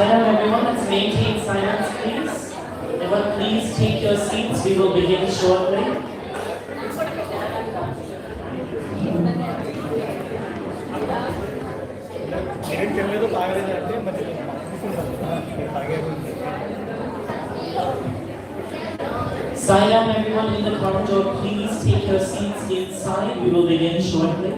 Sign up everyone, let's maintain silence please. Everyone please take your seats, we will begin shortly. Sign up everyone in the corridor, please take your seats inside, we will begin shortly.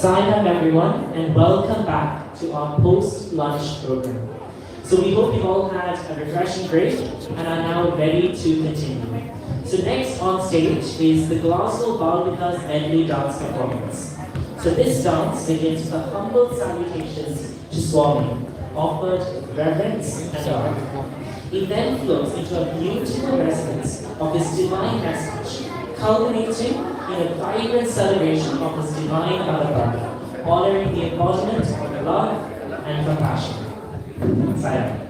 Sign up everyone and welcome back to our post-lunch program. So we hope you all had a refreshing break and are now ready to continue. So next on stage is the Glasgow Baldikas Medley Dance Performance. So this dance begins with a humble salutations to Swami, offered with reverence and awe. It then flows into a beautiful resonance of his divine message, culminating in a vibrant celebration of his divine avatar, honoring the embodiment of love and compassion. Sayonara.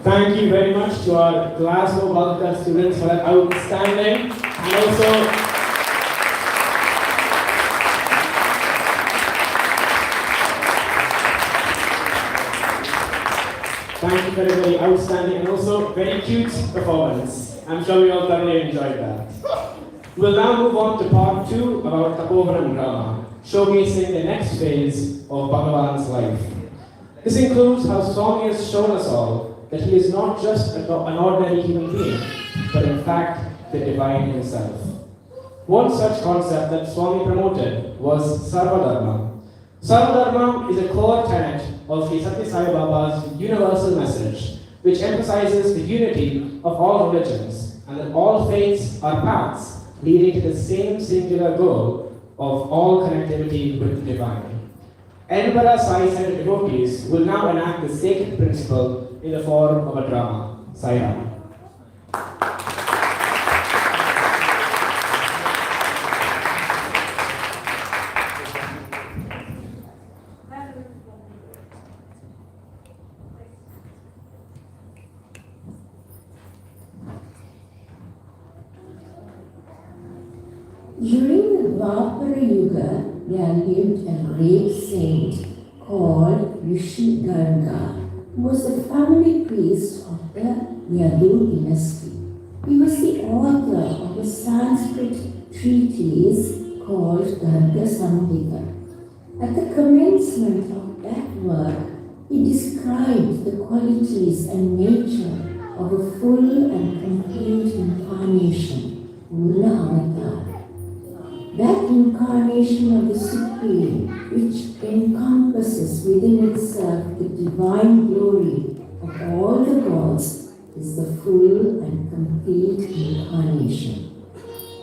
Thank you very much to our Glasgow Balkan students for that outstanding and also thank you for a very outstanding and also very cute performance. I'm sure we all thoroughly enjoyed that. We'll now move on to part 2 about Tapovaram drama, showcasing the next phase of Bhagavan's life. This includes how Swami has shown us all that he is not just an ordinary human being, but in fact the divine himself. One such concept that Swami promoted was Sarvadharma. Sarvadharma is a core tenet of Sri Sathya Sai Baba's universal message, which emphasizes the unity of all religions and that all faiths are paths leading to the same singular goal of all connectivity with the divine. Edinburgh Sai-centered devotees will now enact the sacred principle in the form of a drama, Sai Ram. During the Dwapara Yuga, there lived a great saint called Rishi Garga, who was the family priest of the Yadu dynasty. He was the author of a Sanskrit treatise called Garga Samhita. At the commencement of that work, he described the qualities and nature of a full and complete incarnation, Mula Avatar. That incarnation of the Supreme, which encompasses within itself the divine glory of all the gods, is the full and complete incarnation.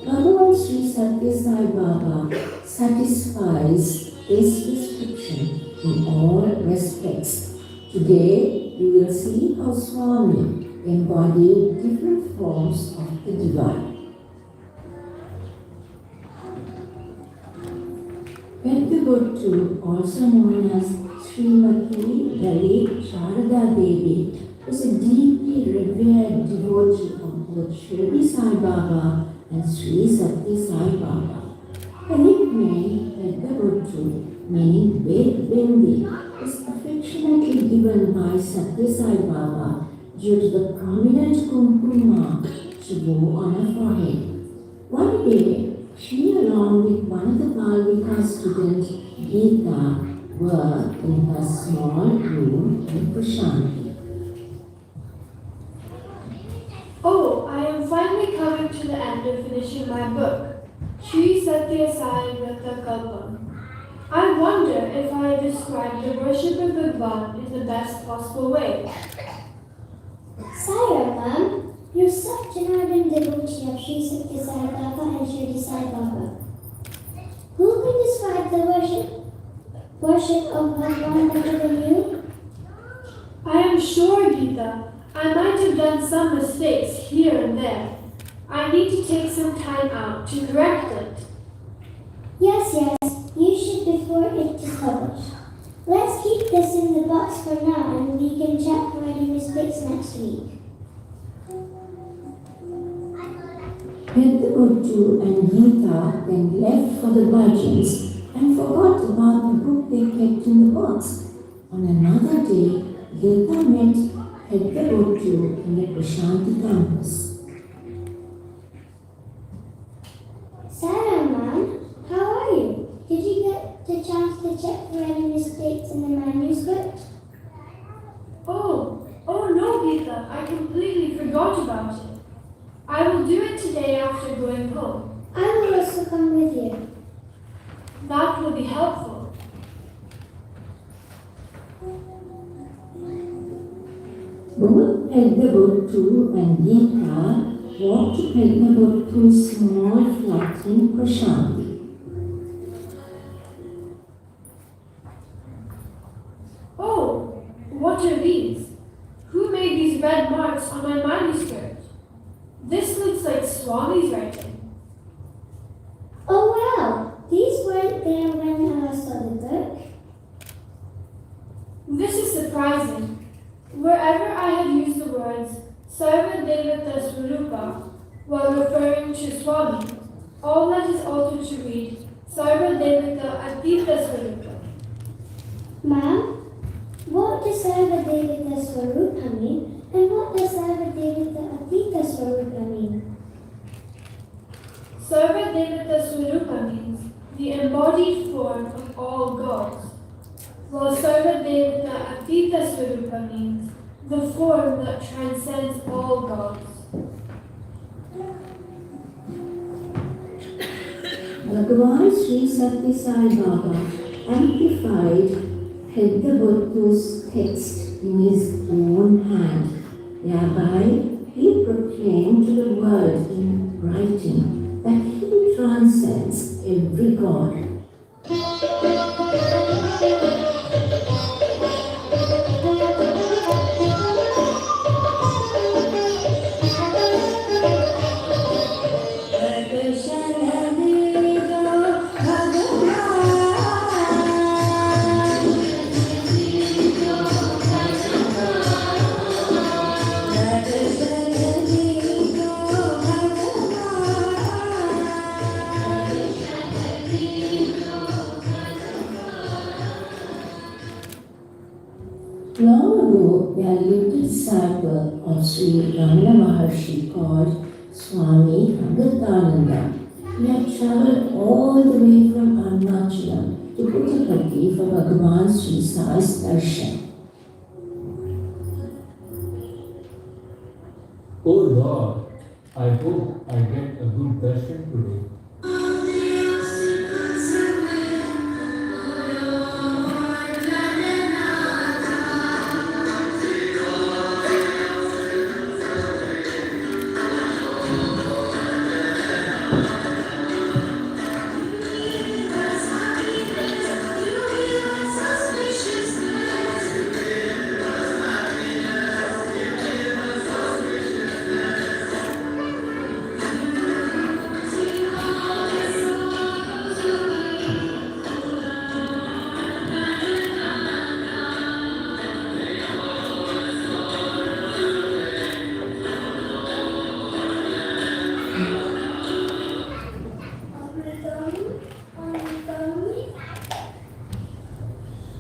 Bhagavan Sri Sathya Sai Baba satisfies this description in all respects. Today, we will see how Swami embodied different forms of the divine. Peddabottu, also known as Srimati Lali Sharada Devi, was a deeply revered devotee of both Shirdi Sai Baba and Sri Sathya Sai Baba. Her nickname, Peddabottu, meaning Big Bindi, was affectionately given by Sathya Sai Baba due to the prominent kumkum mark she wore on her forehead. One day, she, along with one of the Balvika students, Geeta, were in her small room in Prashanti. Oh, I am finally coming to the end of finishing my book, Sri Sathya Sai Vrata Kalpam. I wonder if I have described the worship of Bhagavan in the best possible way. Sire, ma'am, you're such an ardent devotee of Sri Sathya Sai Baba and Shirdi Sai Baba. Who can describe the worship of Bhagavan better than you? I am sure, Geeta, I might have done some mistakes here and there. I need to take some time out to correct it. Yes, you should before it is published. Let's keep this in the box for now and we can check for any mistakes next week. Peddabuttu and Geeta then left for the budgets and forgot about the book they kept in the box. On another day, Geeta met Peddabuttu in the Prashanti campus. Sarah, ma'am, how are you? Did you get the chance to check for any mistakes in the manuscript? Oh no, Geeta, I completely forgot about it. I will do it today after going home. I will also come with you. That will be helpful. Both Peddabuttu and Geeta walked to Peddabuttu's small flat in Prashanti. Oh, what are these? Who made these red marks on my manuscript? This looks like Swami's writing. Oh wow, these weren't there when I saw the book. This is surprising. Wherever I have used the words Sarva Devata Swarupa while referring to Swami, all that is altered to read Sarva Devata Atita Swarupa. Ma'am, what does Sarva Devata Swarupa mean? And what does Sarva Devata Atita Swarupa mean? Sarva Devata Swarupa means the embodied form of all gods, while Sarva Devata Atita Swarupa means the form that transcends all gods. Bhagavan Sri Satya Sai Baba amplified Peddabuttu's text in his own hand. Thereby, he proclaimed to the world in writing that he transcends every god. Long ago, there lived a disciple of Sri Ramana Maharshi called Swami Agatananda. He had travelled all the way from Arunachalam to Puttaparthi for Bhagavan Sri Sai's darshan. Oh Lord, I hope I get a good darshan today.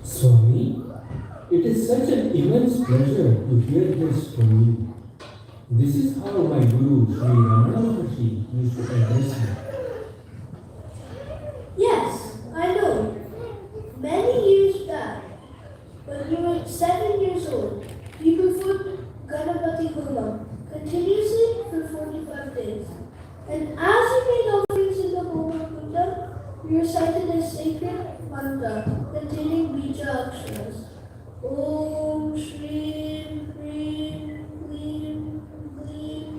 Swami, it is such an immense pleasure to hear this from you. This is how my Guru Sri Ramana Maharshi used to address me. Yes, I know. Many years back, when you were 7 years old, you performed Ganapati Holam continuously for 45 days. And as you made offerings in the home of Buddha, you recited a sacred mantra containing Bija Aksharas. Om Shri Hrim Klim Klim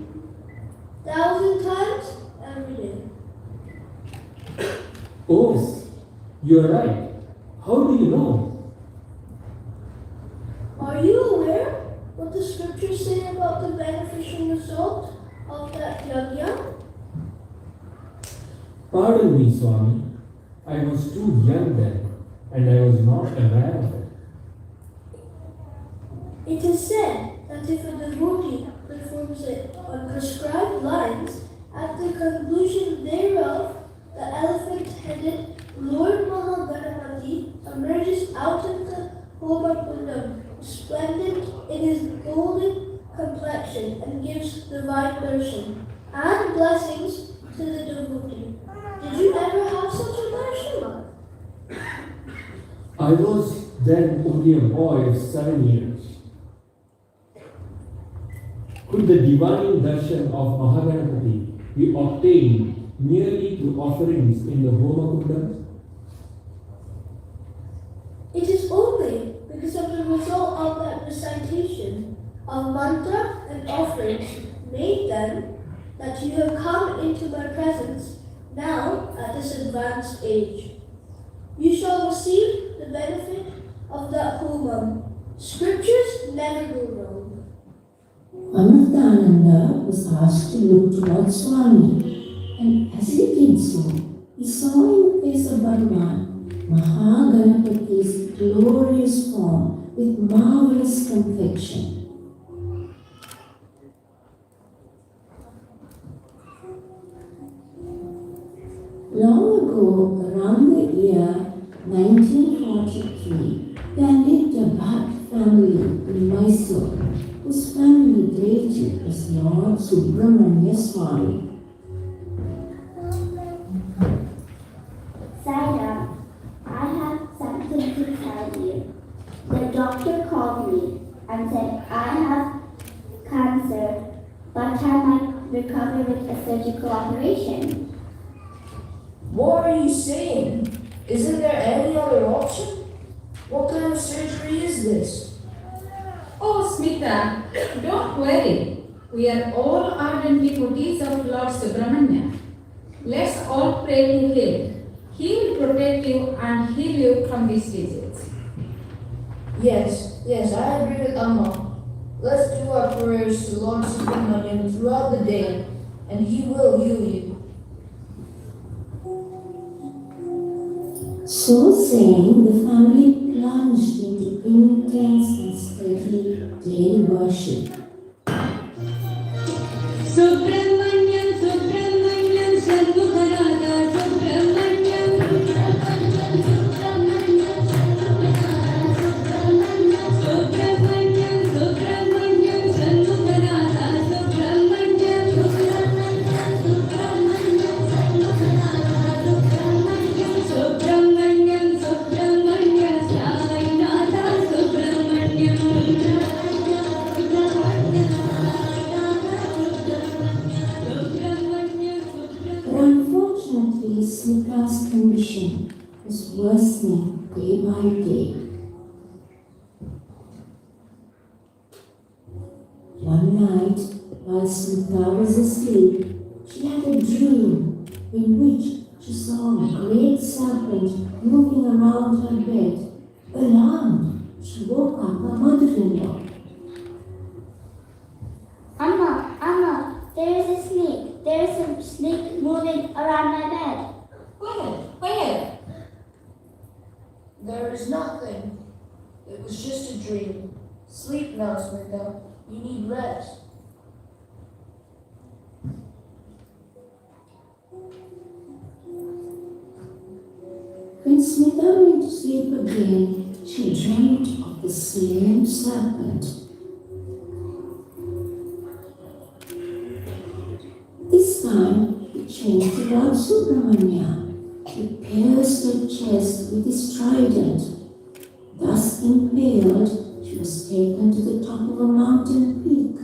1,000 times every day. Oh, you are right. How do you know? Are you aware what the scriptures say about the beneficial result of that yajna? Pardon me, Swami. I was too young then, and I was not aware of it. It is said that if a devotee performs it on prescribed lines, at the conclusion thereof, the elephant-headed Lord Mahaganapati emerges out of the Homa Kundam, splendid in his golden complexion, and gives divine darshan and blessings to the devotee. Did you ever have such a darshan? I was then only a boy of 7 years. Could the divine darshan of Mahaganapati be obtained merely through offerings in the Homa Kundam? It is only because of the result of that recitation of mantra and offerings made then that you have come into my presence now at this advanced age. You shall receive the benefit of that homam. Scriptures never go wrong. Anandananda was asked to look towards Swami, and as he did so, he saw in the face of Bhagavan Mahaganapati's glorious form with marvelous complexion. Long ago, around the year 1943, there lived a Bhatt family in Mysore, whose family deity was Lord Subramanya Swami. Saira, I have something to tell you. The doctor called me and said I have cancer, but I might recover with a surgical operation. What are you saying? Isn't there any other option? What kind of surgery is this? Oh, Smita, don't worry. We are all ardent devotees of Lord Subramanya. Let's all pray to him. He will protect you and heal you from these diseases. Yes, I agree with Amma. Let's do our prayers to Lord Subramanya throughout the day, and he will heal you. So saying, the family plunged into intense and steady daily worship. Subramanyam, Subramanyam, Sarvabharata, Subramanyam. Subramanyam, Subramanyam, Subramanyam, Subramanyam, Sarvabharata, Subramanyam. Subramanyam, Subramanyam, Subramanyam, Subramanyam, Sainatha, Subramanyam. But unfortunately, Smita's condition was worsening day by day. One night, while Smita was asleep, she had a dream in which she saw a great serpent moving around her bed. Alarmed, she woke up her mother-in-law. Amma, there is a snake. There is a snake moving around my bed. Where? There is nothing. It was just a dream. Sleep now, Smita. You need rest. When Smita went to sleep again, she dreamt of the same serpent. This time, he changed to Lord Subramanya. He pierced her chest with his trident. Thus impaled, she was taken to the top of a mountain peak.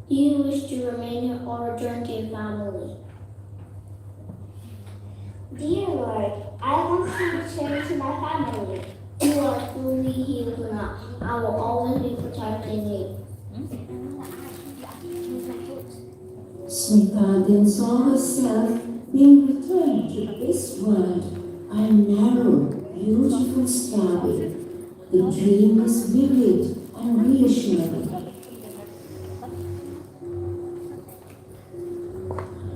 Do you wish to remain here or return to your family? Dear Lord, I want to return to my family. You are fully healed now. I will always be protecting you. Smita then saw herself being returned to this world by a narrow, beautiful stairway. The dream is vivid and reassuring.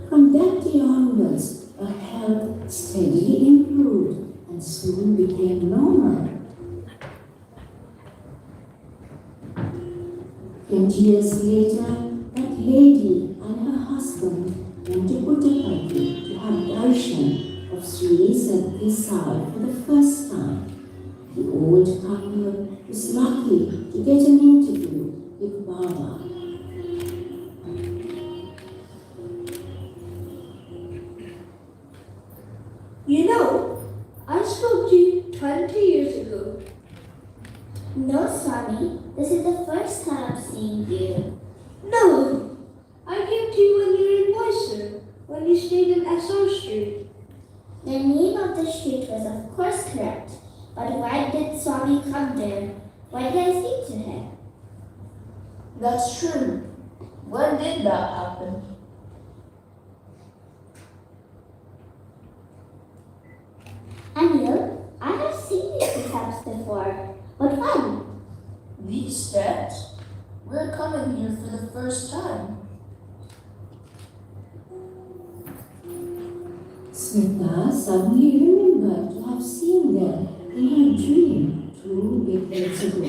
From that day onwards, her health steadily improved and soon became normal. 20 years later, that lady and her husband went to Puttaparthi to have darshan of Sri Sathya Sai for the first time. The old couple was lucky to get an interview with Baba. You know, I spoke to you 20 years ago. No, Swami, this is the first time I'm seeing you. No, I came to you when you were in Mysore, when you stayed in SR Street. The name of the street was of course correct, but why did Swami come there? Why did I speak to him? That's true. When did that happen? Anil, I have seen these steps before. But when? These steps? We're coming here for the first time. Smita suddenly remembered to have seen them in her dream 2 decades ago.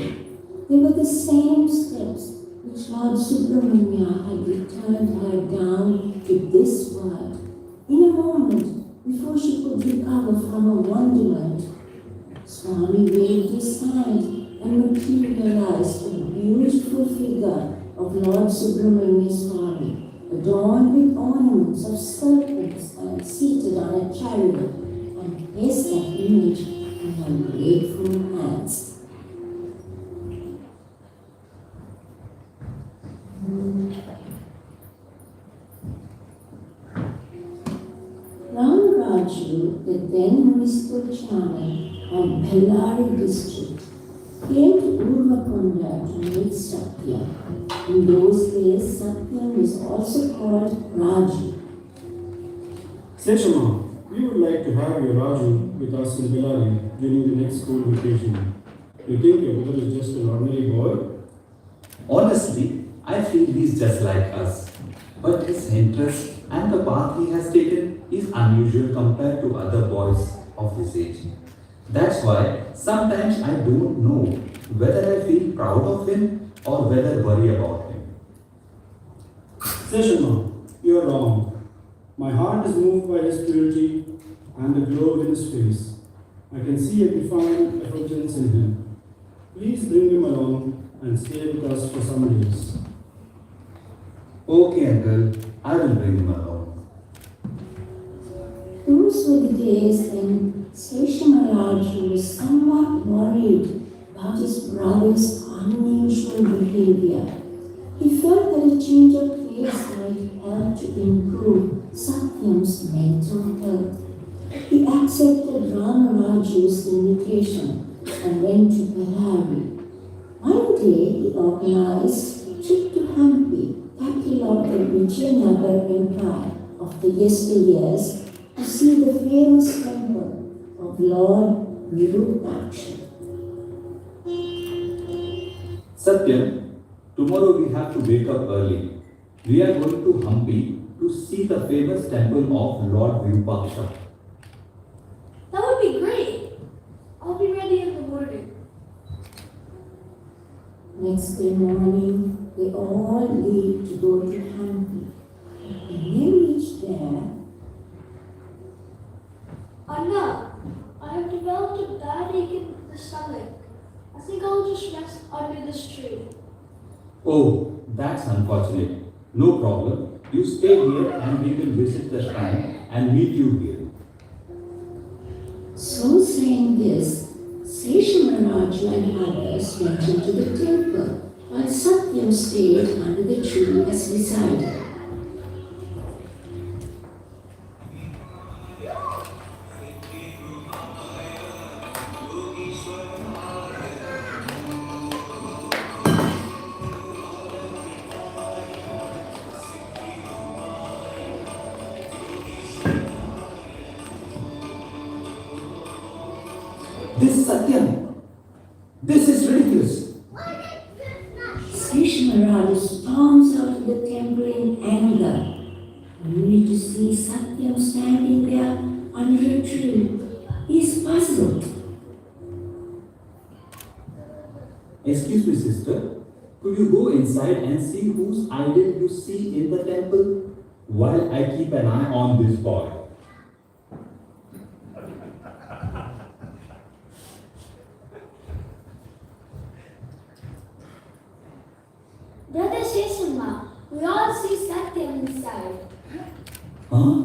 They were the same steps which Lord Subramanya had returned her down to this world. In a moment, before she could recover from her wonderment, Swami waved his hand and materialized a beautiful figure of Lord Subramanya Swami, adorned with ornaments of serpents and seated on a chariot, and placed that image in her grateful hands. Ram Raju, the then municipal chairman of Bellary district, came to Urvakonda to meet Satya. In those days, Satyam is also called Raju. Seshama, we would like to have your Raju with us in Bellary during the next school vacation. You think your brother is just an ordinary boy? Honestly, I feel he's just like us. But his interest and the path he has taken is unusual compared to other boys of his age. That's why sometimes I don't know whether I feel proud of him or whether worry about him. Seshama, you are wrong. My heart is moved by his purity and the glow in his face. I can see a divine effulgence in him. Please bring him along and stay with us for some days. Okay, uncle, I will bring him along. Those were the days when Seshamaraj was somewhat worried about his brother's unusual behavior. He felt that a change of place might help to improve Satyam's mental health. He accepted Ramaraju's invitation and went to Bellary. One day he organized a trip to Hampi, capital of the Vijayanagar Empire of the yesteryears, to see the famous temple of Lord Virupaksha. Satyam, tomorrow we have to wake up early. We are going to Hampi to see the famous temple of Lord Virupaksha. That would be great. I'll be ready in the morning. Next day morning, they all leave to go to Hampi. When they reach there, Anna, I have developed a bad ache in the stomach. I think I'll just rest under this tree. Oh, that's unfortunate. No problem. You stay here and we will visit the shrine and meet you here. so saying this, Seshamaraj and others went into the temple, while Satyam stayed under the tree as decided. This Satyam, this is ridiculous. Sri Maharaj storms out of the temple in anger, only to see Satyam standing there under a tree. He is puzzled. Excuse me, sister. Could you go inside and see whose idol you see in the temple while I keep an eye on this boy? Brother Sheshama, we all see Satyam inside. Huh?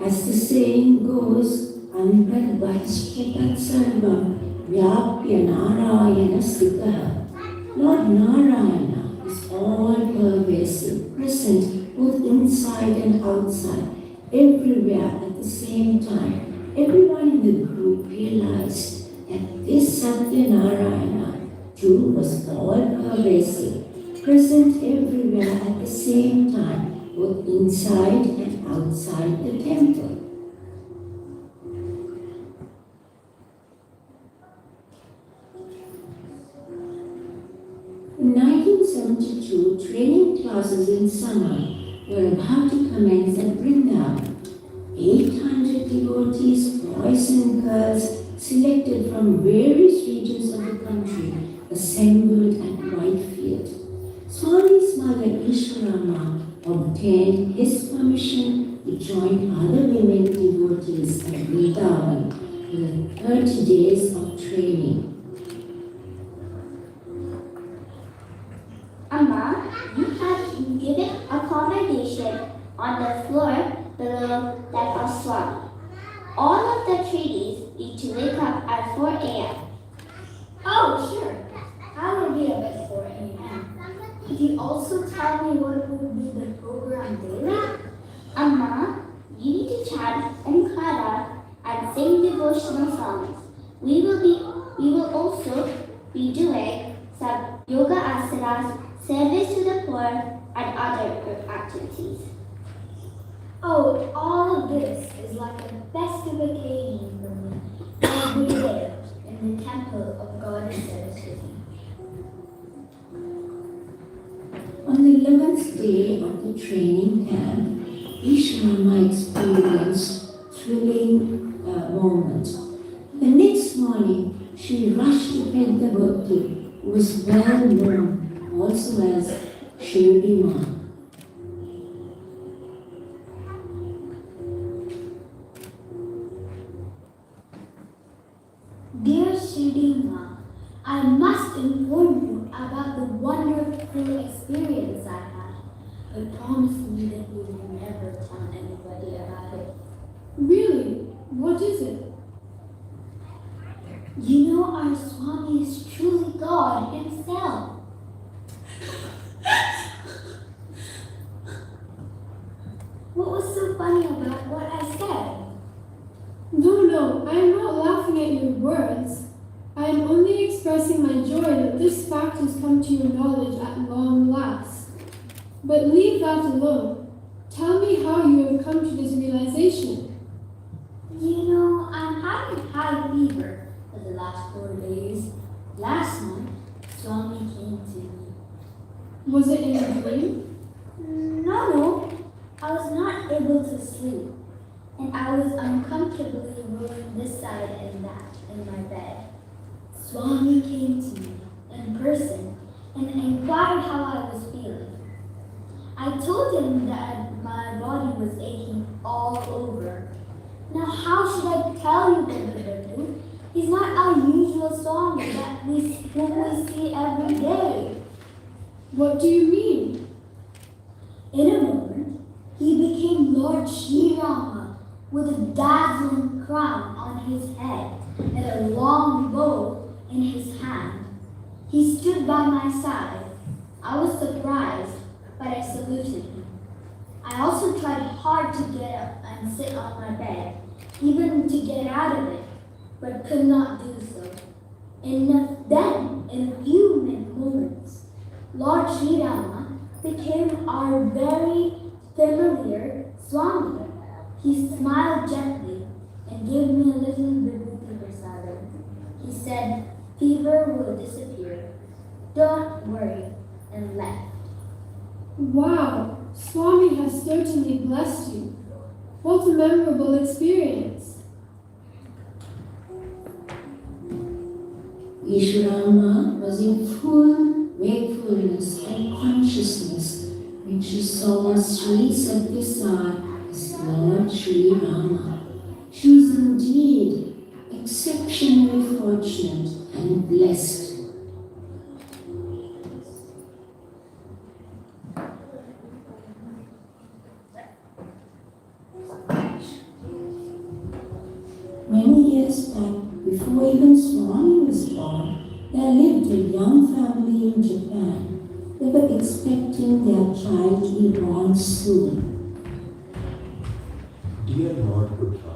As the saying goes, Antarvachita Sarva Vyapya Narayana Sikaha. Lord Narayana is all pervasive, present both inside and outside, everywhere at the same time. Everyone in the group realized that this Satya Narayana too was all pervasive, present everywhere at the same time, both inside and outside the temple. In 1972, training classes in summer were about to commence at Vrindavan. 800 devotees, boys and girls, selected from various regions of the country, assembled at Whitefield. Swami's mother Ishwarama obtained his permission to join other women devotees at Vrindavan for the 30 days of training. Amma, you have been given accommodation on the floor below that of Swami. All of the treaties need to wake up at 4 a.m. Oh, sure. I will be up at 4 a.m. Could you also tell me what will be the program daily? Amma, you need to chant Omkara and sing devotional songs. We will also be doing some yoga asanas, service to the poor, and other group activities. Oh, all of this is like a festive occasion for me every day in the temple of Goddess Saraswati. On the 11th day of the training camp, Ishwarama experienced thrilling moment. The next morning, she rushed to beg the devotee, who was well known also as Shirdi Ma. Dear Shirima, I must inform you about the wonderful experience I had. But promise me that you will never tell anybody about it. Really? What is it? You know our Swami is truly God himself. What was so funny about what I said? No, I am not laughing at your words. I am only expressing my joy that this fact has come to your knowledge at long last. But leave that alone. Tell me how you have come to this realization. You know, I'm having high fever for the last 4 days. Last night, Swami came to me. Was it in a dream? No. I was not able to sleep, and I was uncomfortably rolling this side and that in my bed. Swami came to me in person and inquired how I was feeling. I told him that my body was aching all over. Now how should I tell you, Prabhu? He's not our usual Swami whom we see every day. What do you mean? In a moment, he became Lord Sri Rama with a dazzling crown on his head and a long bow in his hand. He stood by my side. I was surprised, but I saluted him. I also tried hard to get up and sit on my bed, even to get out of it, but could not do so. Then, in a few moments, Lord Sri Rama became our very familiar Swami. He smiled gently and gave me a little vibhuti prasadam. He said, fever will disappear. Don't worry, and left. Wow, Swami has certainly blessed you. What a memorable experience. Ishwarama was in full wakefulness and consciousness when she saw Sri Satyasai as Lord Sri Rama. She is indeed exceptionally fortunate and blessed. Many years back, before even Swami was born, there lived a young family in Japan. They were expecting their child to be born soon. Dear Lord Buddha,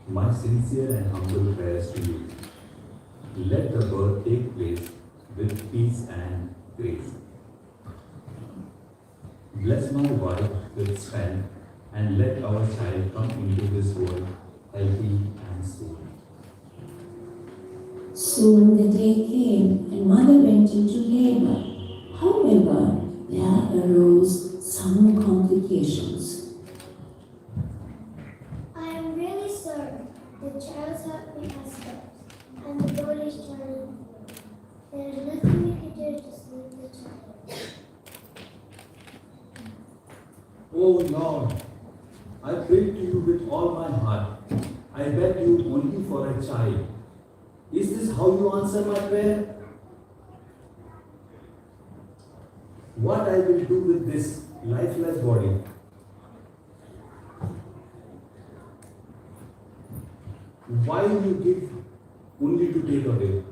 my sincere and humble prayers to you. Let the birth take place with peace and grace. Bless my wife with strength and let our child come into this world healthy and safe. Soon the day came and mother went into labor. However, there arose some complications. I am really sorry. The child's heartbeat has stopped, and the body is turning blue. There is nothing you can do to save the child. Oh Lord, I pray to you with all my heart. I beg you only for a child. Is this how you answer my prayer? What I will do with this lifeless body? Why will you give only to take away?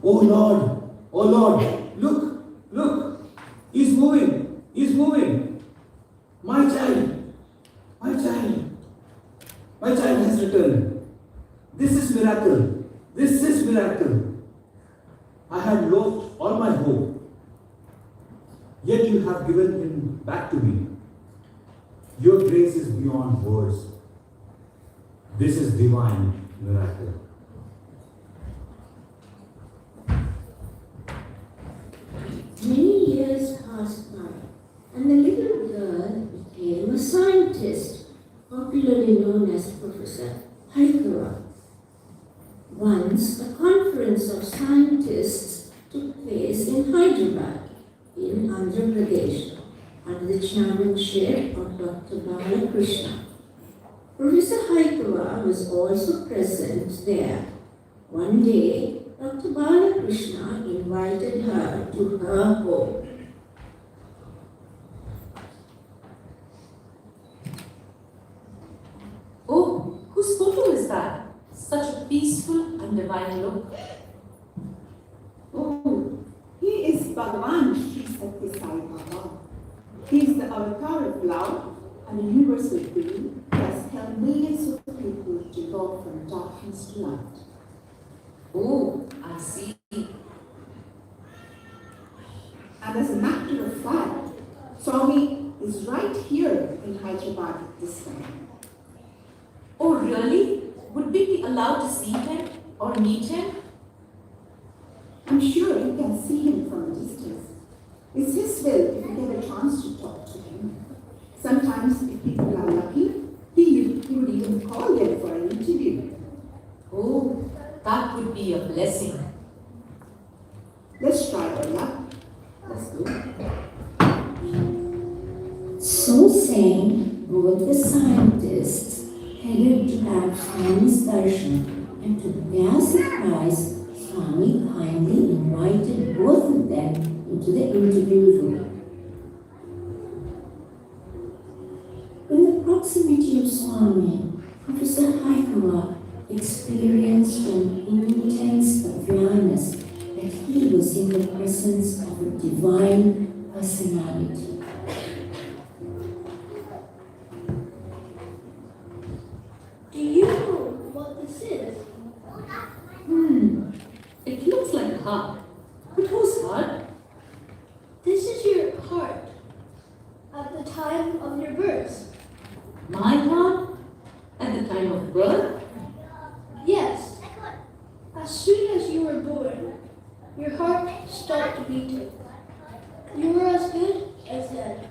Oh Lord, look, he's moving. My child has returned. This is miracle. I had lost all my hope, yet you have given him back to me. Your grace is beyond words. This is divine miracle. Many years passed by, and the little girl became a scientist, popularly known as Professor Haikara. Once, a conference of scientists took place in Hyderabad, in Andhra Pradesh, under the chairmanship of Dr. Balakrishna. Professor Haikara was also present there. One day, Dr. Balakrishna invited her to her home. Oh, whose photo is that? Such a peaceful and divine look. Oh, he is Bhagavan Sri Satya Sai Baba. He is the avatar of love and a universal being who has helped millions of people to go from darkness to light. Oh, I see. And as a matter of fact, Swami is right here in Hyderabad this time. Oh, really? Would we be allowed to see him or meet him? I'm sure you can see him from a distance. It's his will if you get a chance to talk to him. Sometimes, if people are lucky, he would even call them for an interview. Oh, that would be a blessing. Let's try our luck. Let's go. So saying, both the scientists headed to have Swami's darshan, and to their surprise, Swami kindly invited both of them into the interview room. In the proximity of Swami, Professor Haikawa experienced an intense awareness that he was in the presence of a divine personality. Do you know what this is? It looks like a heart. But whose heart? This is your heart at the time of your birth. My heart? At the time of birth? Yes. As soon as you were born, your heart stopped beating. You were as good as dead.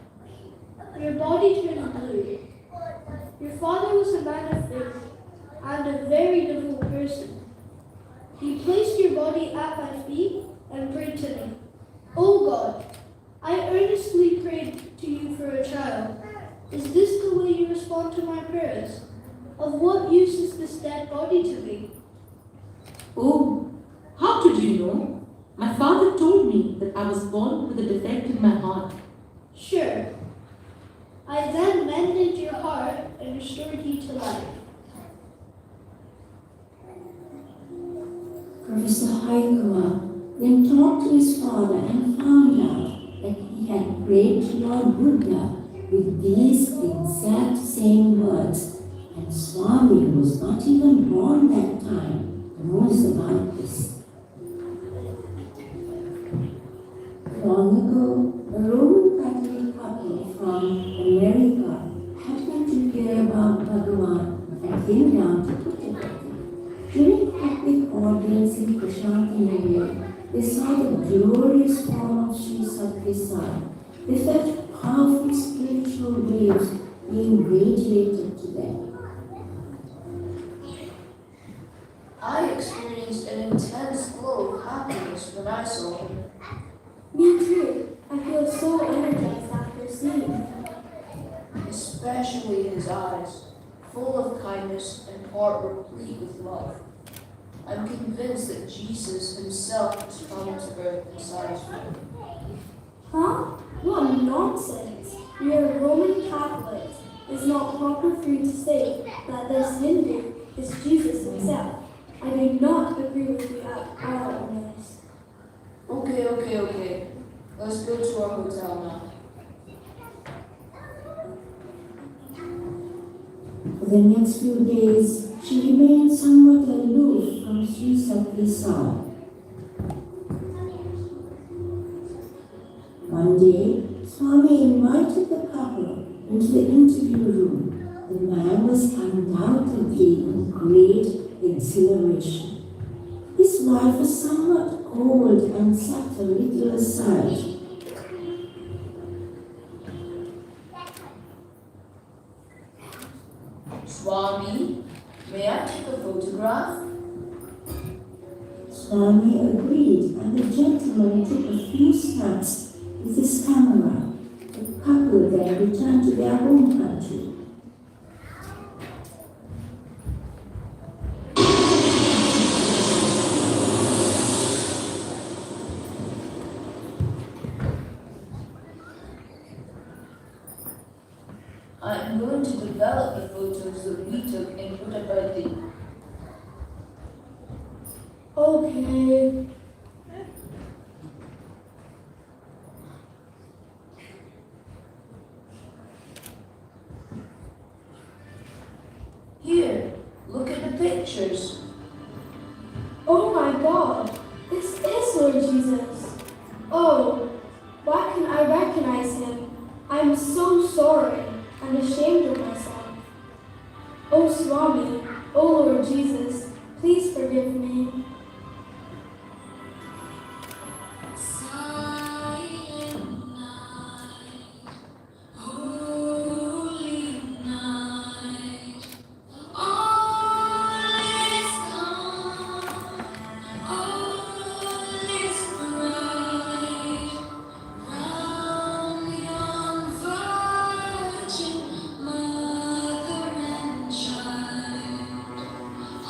Your body turned blue. Your father was a man of faith and a very devout person. He placed your body at my feet and prayed to me. Oh God, I earnestly prayed to you for a child. Is this the way you respond to my prayers? Of what use is this dead body to me? Oh, how did you know? My father told me that I was born with a defect in my heart. Sure. I then mended your heart and restored you to life. Professor Haikawa then talked to his father and found out that he had prayed to Lord Buddha with these exact same words, and Swami, who was not even born that time, knows about this. Long ago, a Roman Catholic couple from America happened to hear about Bhagavan and came down to Puttaparthi. During Catholic audience in Centenary, they saw the glorious form of Sri Sathya Sai. They felt powerful spiritual waves being radiated to them. I experienced an intense glow of happiness when I saw him. Me too. I feel so energized after seeing him. Especially his eyes, full of kindness and heart replete with love. I'm convinced that Jesus himself has come to earth inside me. Huh? What nonsense! You're a Roman Catholic. It's not proper for you to say that this Hindu is Jesus himself. I do not agree with you at all on this. Okay. Let's go to our hotel now. For the next few days, she remained somewhat aloof from Sri Sathya Sai. One day, Swami invited the couple into the interview room. The man was undoubtedly in great exhilaration. His wife was somewhat cold and sat a little aside. Swami, may I take a photograph? Swami agreed, and the gentleman took a few snaps with his camera. The couple then returned to their home country. I'm going to develop the photos that we took in Puttaparthi. Okay. Here, look at the pictures. Oh my God! This is Lord Jesus! Oh, why can I recognize him? I'm so sorry and ashamed of myself. Oh Swami, oh Lord Jesus, please forgive me.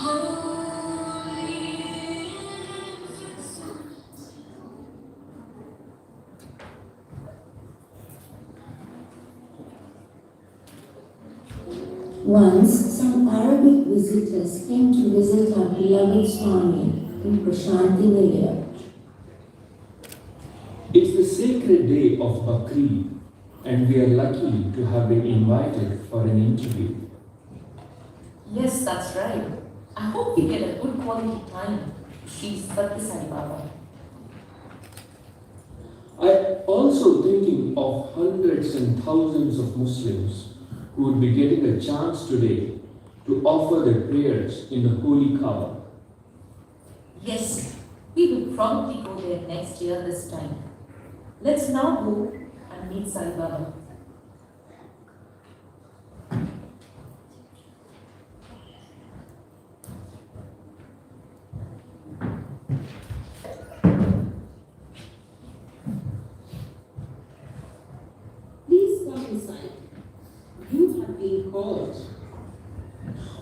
Holy Once, some Arabic visitors came to visit our beloved Swami in Prashanti Nilayam. It's the sacred day of Bakri, and we are lucky to have been invited for an interview. Yes, that's right. I hope we get a good quality time. She's Satya Sai Baba. I'm also thinking of hundreds and thousands of Muslims who would be getting a chance today to offer their prayers in the Holy Kaaba. Yes, we will probably go there next year this time. Let's now go and meet Sai Baba. Please come inside. You have been called.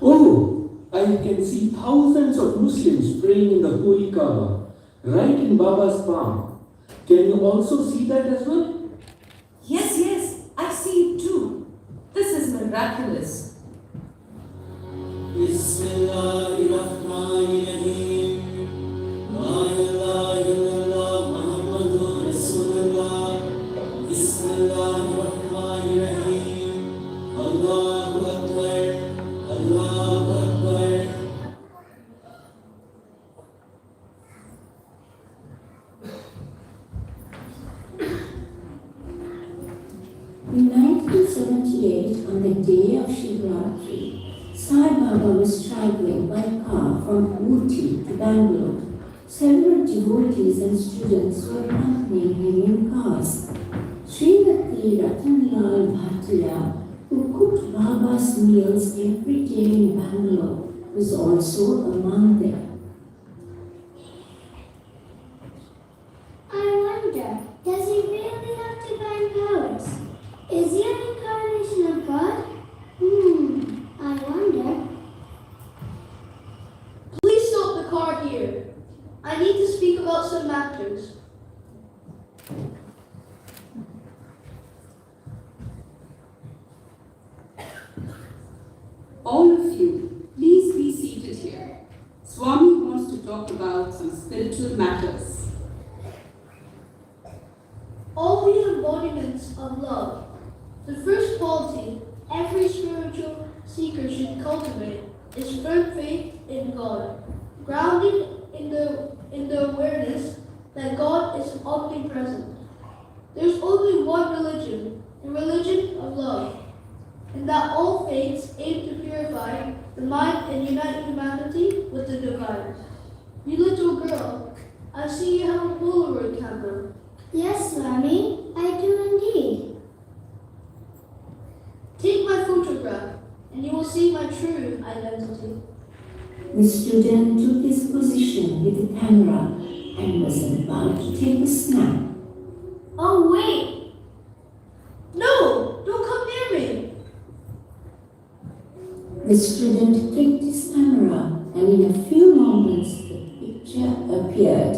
Oh, I can see thousands of Muslims praying in the Holy Kaaba, right in Baba's palm. Can you also see that as well? Yes, yes, I see it too. This is miraculous. In 1978, on the day of Shivratri, Sai Baba was traveling by car from Ooty to Bangalore. Several devotees and students were accompanying him in cars. Srimati Ratanlal Bhatia, who cooked Baba's meals every day in Bangalore, was also among them. I wonder, does he really have divine powers? Is he an incarnation of God? I wonder. Please stop the car here. I need to speak about some matters. All of you, please be seated here. Swami wants to talk about some spiritual matters. All the embodiments of love. The first quality every spiritual seeker should cultivate is firm faith in God, grounded in the awareness that God is omnipresent. There's only one religion, the religion of love, and that all faiths aim to purify the mind and unite humanity with the divine. You little girl, I see you have a Polaroid camera. Yes, Swami, I do indeed. Take my photograph, and you will see my true identity. The student took his position with the camera and was about to take a snap. Oh, wait! No! Don't come near me! The student clicked his camera, and in a few moments the picture appeared.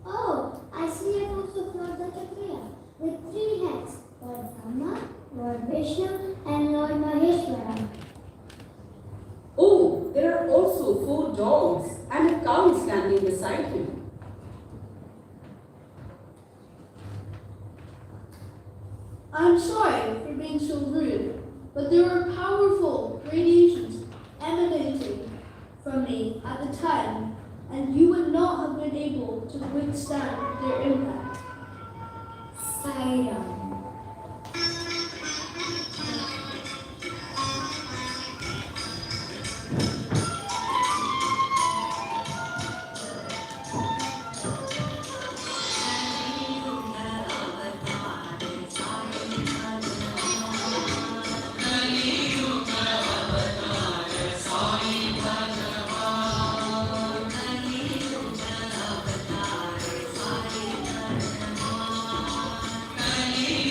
Oh, I see a photo of Lord Dattatreya with 3 heads, Lord Brahma, Lord Vishnu, and Lord Maheshwara. Oh, there are also 4 dogs and a cow standing beside him. I'm sorry for being so rude, but there were powerful radiations emanating from me at the time, and you would not have been able to withstand their impact. Siren. Kali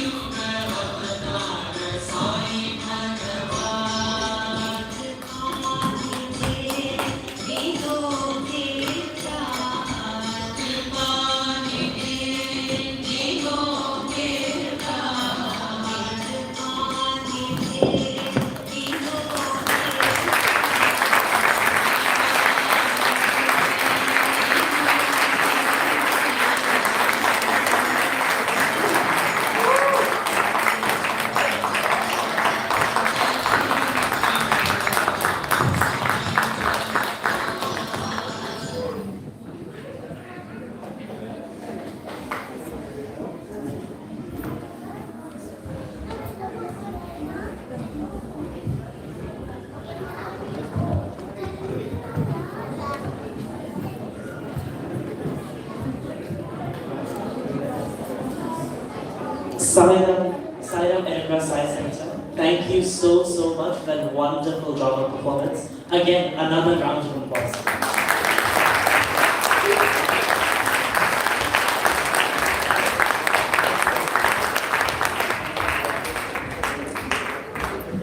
Sairam Edinburgh Science Centre, thank you so much for that wonderful drama performance. Again, another round of applause.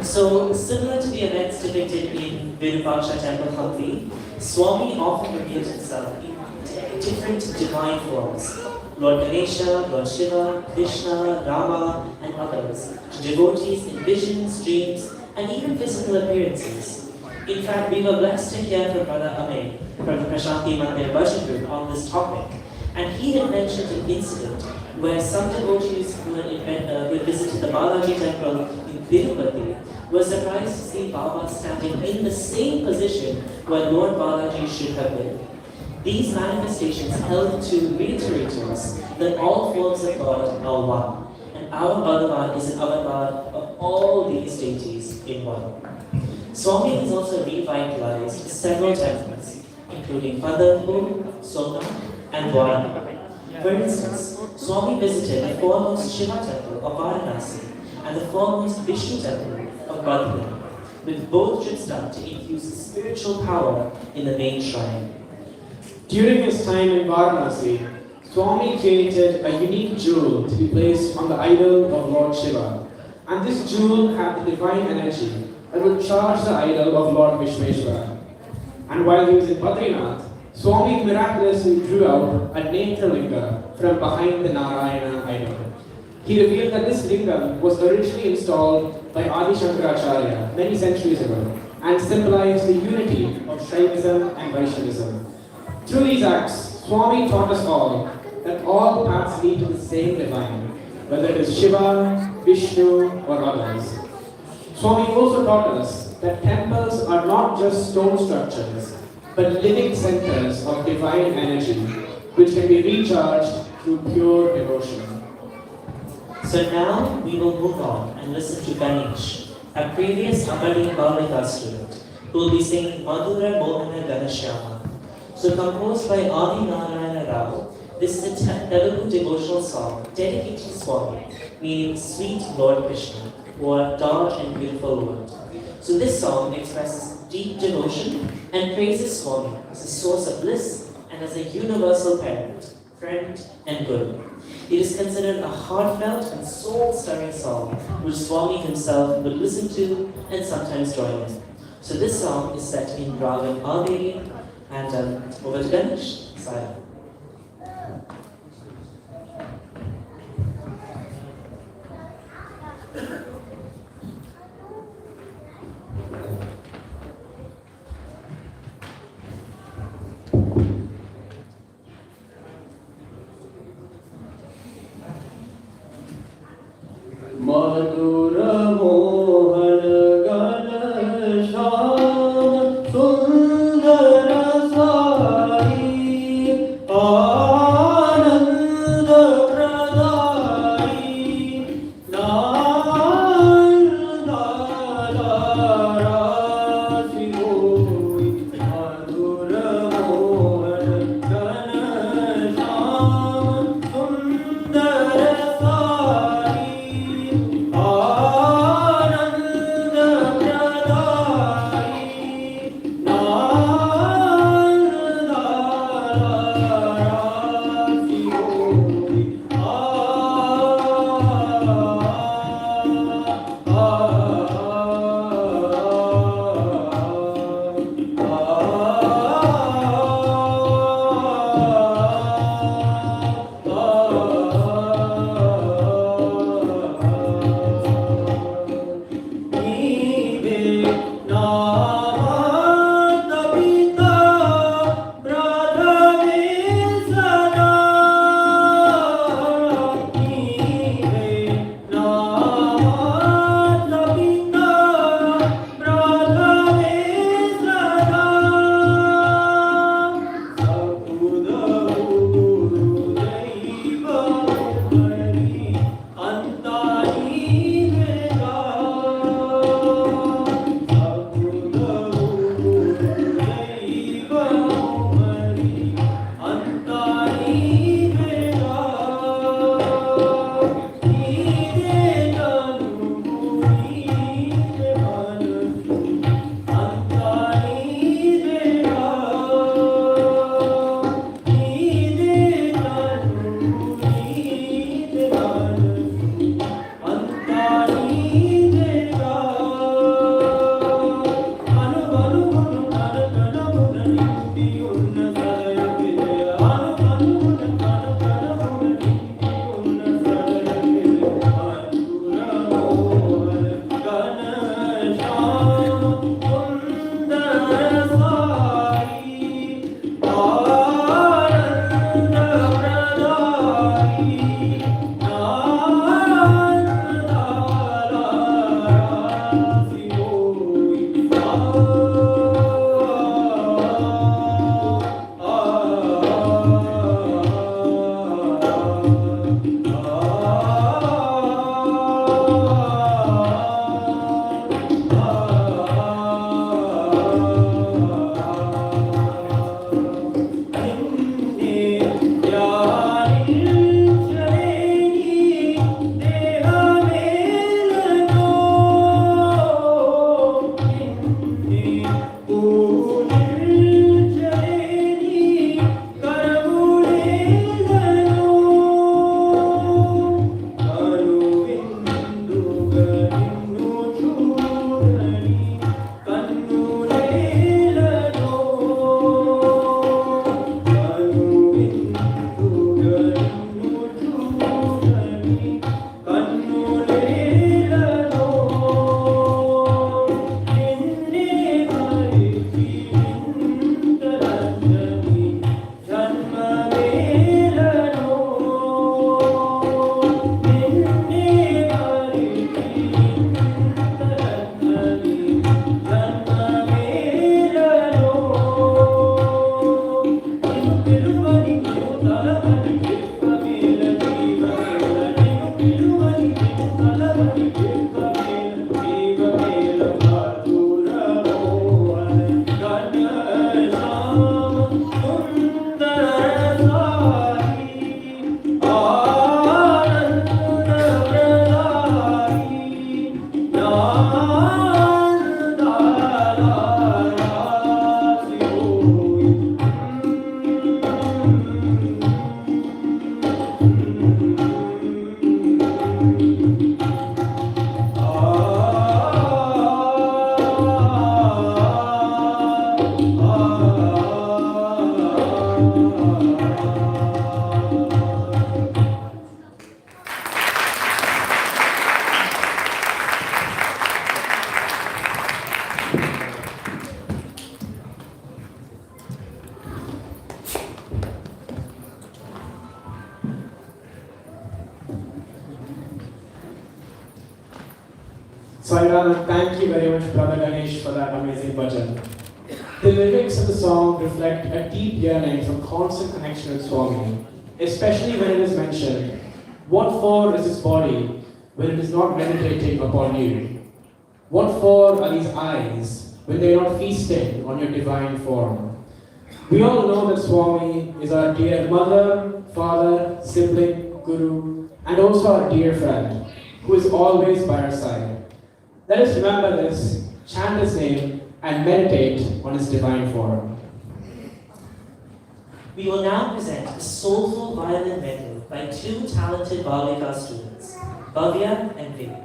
So, similar to the events depicted in Virupaksha Temple, Hampi, Swami often reveals himself in different divine forms. Lord Ganesha, Lord Shiva, Krishna, Rama, and others, to devotees in visions, dreams, and even physical appearances. In fact, we were blessed to hear from Brother Amey from the Prashanti Mandir Bhajan group on this topic, and he had mentioned an incident where some devotees who had visited the Balaji temple in Tirupati were surprised to see Baba standing in the same position where Lord Balaji should have been. These manifestations help to reiterate to us that all forms of God are one, and our Bhagavan is an avatar of all these deities in one. Swami has also revitalized several temples, including Padarpur, Somnath, and Dwarka. For instance, Swami visited the foremost Shiva temple of Varanasi and the foremost Vishnu temple of Badri, with both trips done to infuse spiritual power in the main shrine. During his time in Varanasi, Swami created a unique jewel to be placed on the idol of Lord Shiva, and this jewel had the divine energy that would charge the idol of Lord Vishweshwara. And while he was in Badrinath, Swami miraculously drew out a Netralinga from behind the Narayana idol. He revealed that this lingam was originally installed by Adi Shankaracharya many centuries ago and symbolized the unity of Shaivism and Vaishnavism. Through these acts, Swami taught us all that all paths lead to the same divine, whether it is Shiva, Vishnu, or others. Swami also taught us that temples are not just stone structures, but living centers of divine energy, which can be recharged through pure devotion. So now we will move on and listen to Ganesh, a previous Amadi Bhavika student, who will be singing Madhura Mohana Ganashyama. So composed by Adi Narayana Rao, this is a Telugu devotional song dedicated to Swami, meaning sweet Lord Krishna, or large and beautiful Lord. So this song expresses deep devotion and praises Swami as a source of bliss and as a universal parent, friend, and guru. It is considered a heartfelt and soul-stirring song which Swami himself would listen to and sometimes join in. So this song is set in Ragam Averi, and over to Ganesh. Sai. Madhura Mohan Gana Shyam Sundara Sai Sairana, thank you very much, Brother Ganesh, for that amazing bhajan. The lyrics of the song reflect a deep yearning for constant connection with Swami, especially when it is mentioned, "What for is this body when it is not meditating upon you? What for are these eyes when they are not feasting on your divine form?" We all know that Swami is our dear mother, father, sibling, guru, and also our dear friend, who is always by our side. Let us remember this, chant his name, and meditate on his divine form. We will now present a soulful violin medley by two talented Balika students, Bhavya and Vivek.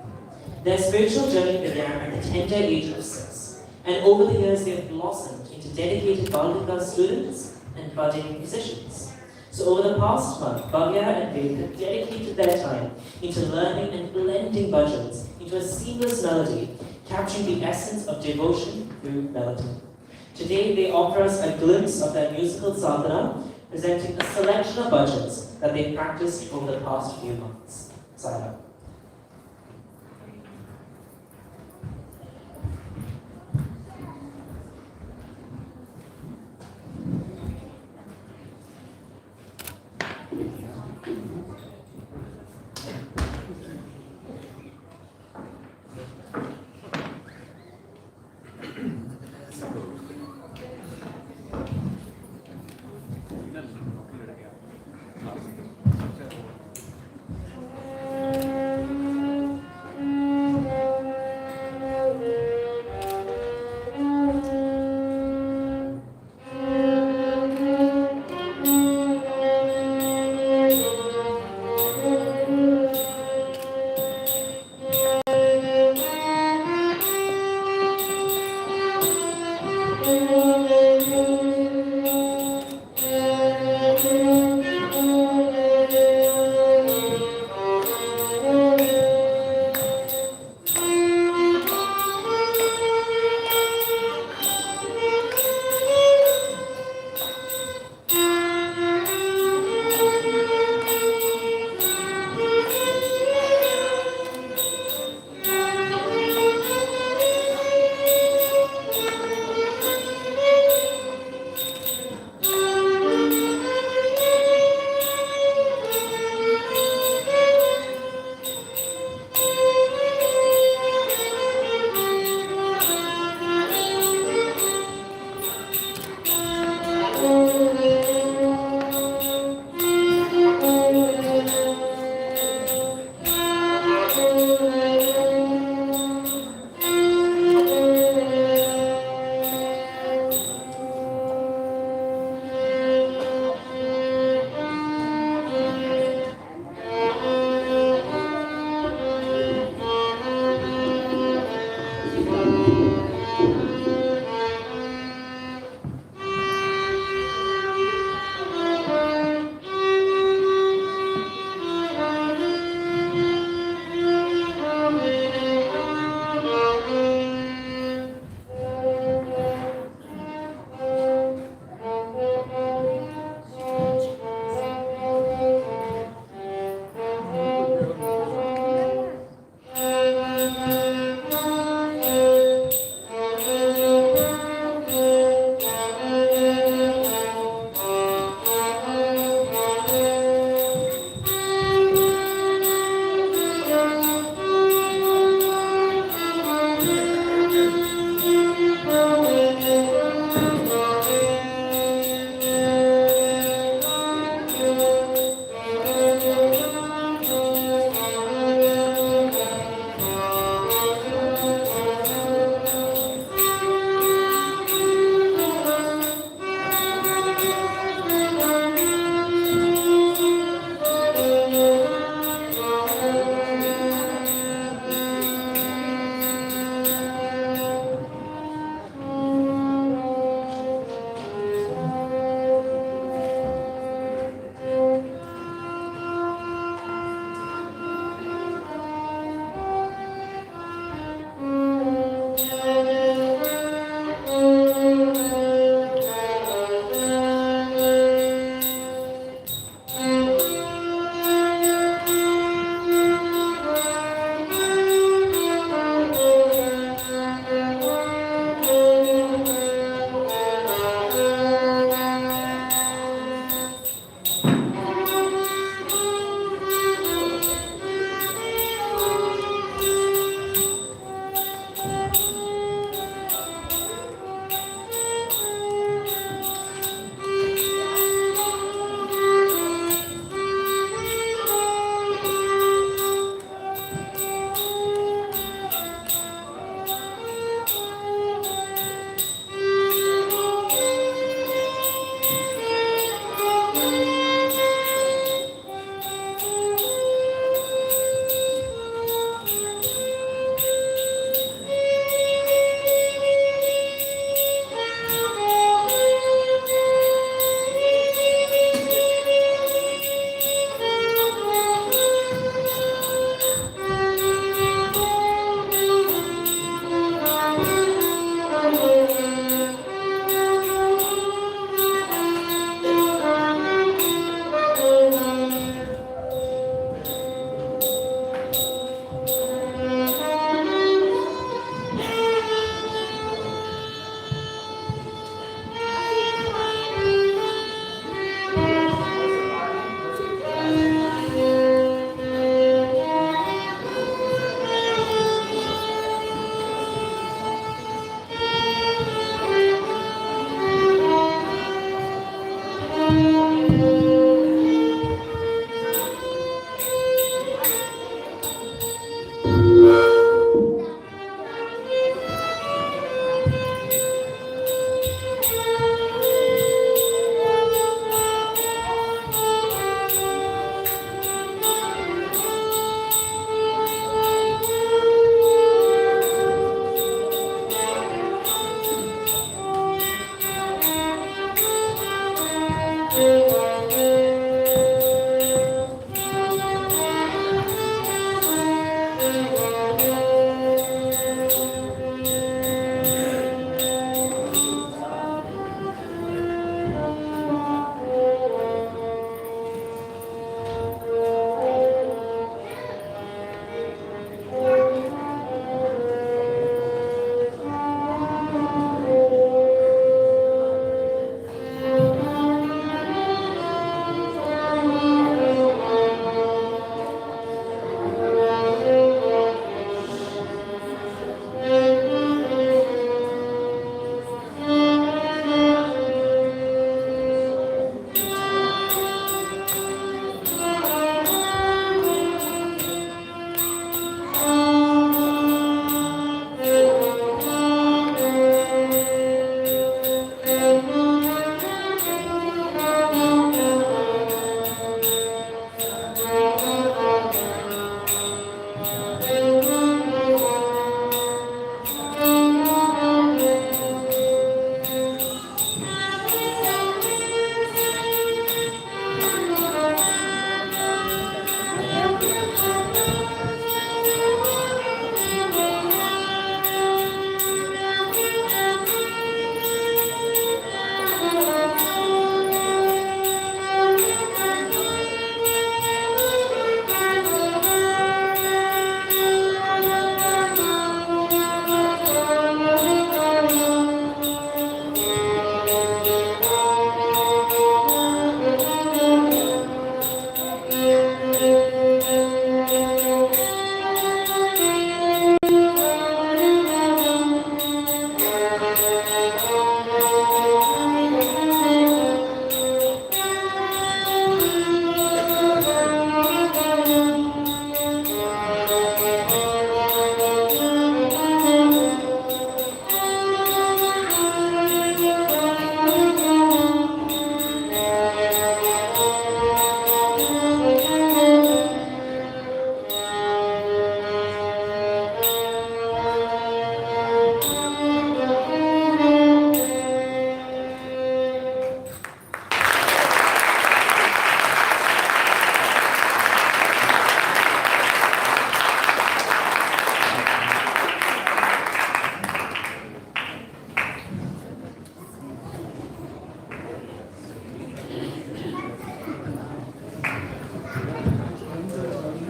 Their spiritual journey began at the tender age of 6, and over the years they have blossomed into dedicated Balika students and budding musicians. So over the past month, Bhavya and Vivek have dedicated their time into learning and blending bhajans into a seamless melody, capturing the essence of devotion through melody. Today, they offer us a glimpse of their musical sadhana, presenting a selection of bhajans that they practiced over the past few months. Sayonara.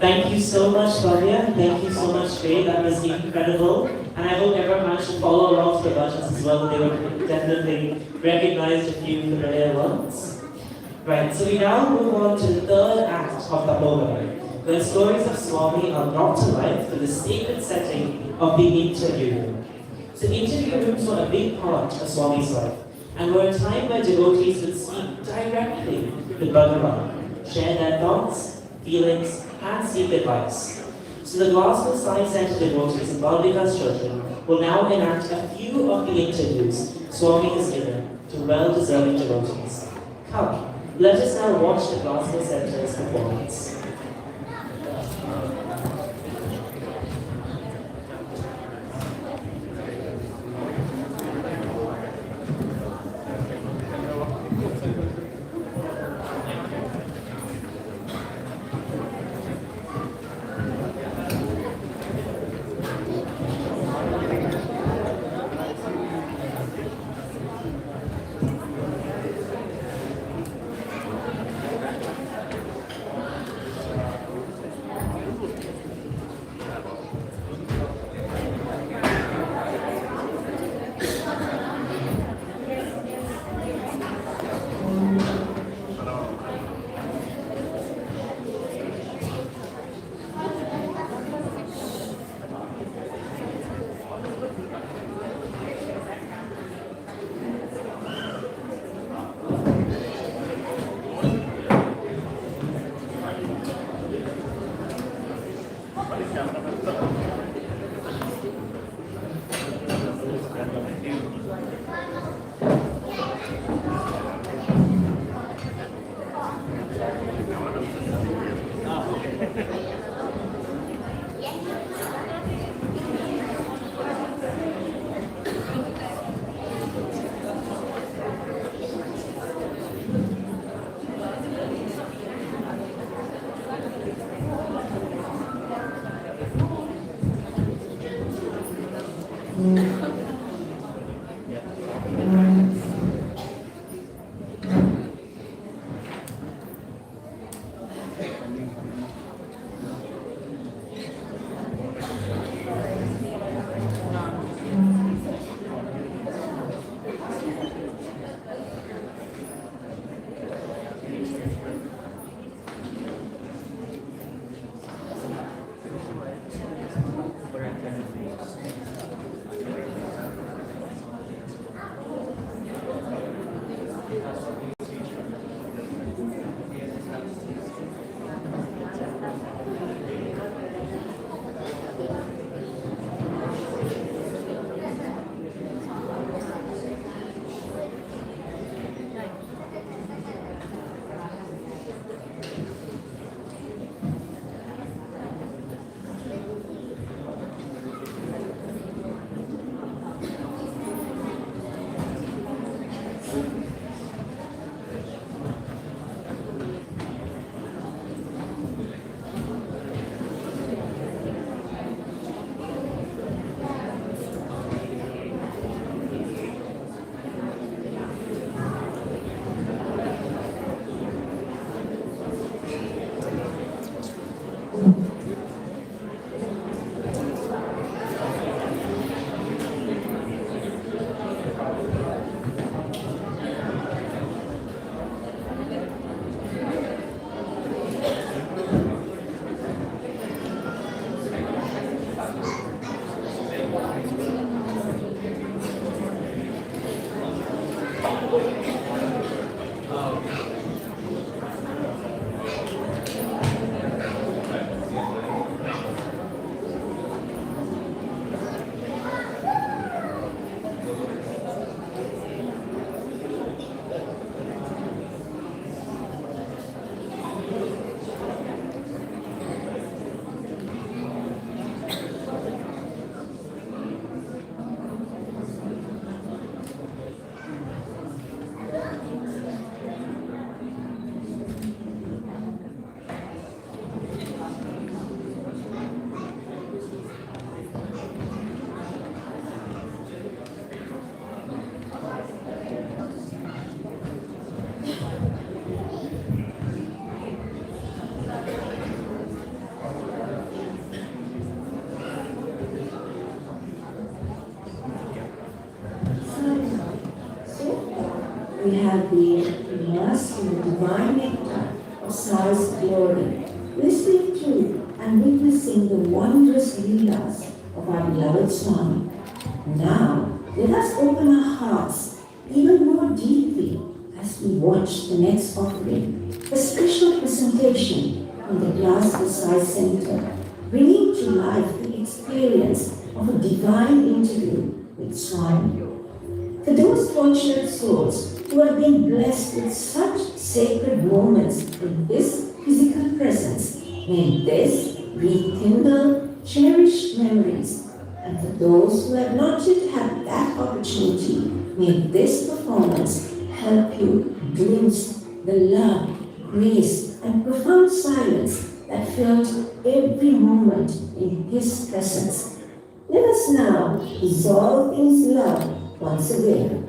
Thank you so much, Bhavya. Thank you so much, Faye. That was incredible. And I hope everyone should follow along to the versions as well. They will definitely recognize a few familiar ones. Right, so we now move on to the third act of Tapovar, where stories of Swami are brought to life through the sacred setting of the interview room. So interview rooms were a big part of Swami's life, and were a time where devotees would speak directly with Bhagavan, share their thoughts, feelings, and seek advice. So the Gospel Science Center devotees and Balvika's children will now enact a few of the interviews Swami has given to well-deserving devotees. Come, let us now watch the Gospel Center's performance. we have been immersed in the divine nectar of Sai's glory, listening to and witnessing the wondrous leelas of our beloved Swami. Now, let us open our hearts even more deeply as we watch the next offering, a special presentation from the Glass Desai Center, bringing to life the experience of a divine interview with Swami. For those fortunate souls who have been blessed with such sacred moments in His physical presence, may this rekindle cherished memories. And for those who have not yet had that opportunity, may this performance help you glimpse the love, grace, and profound silence that filled every moment in His presence. Let us now dissolve in His love once again.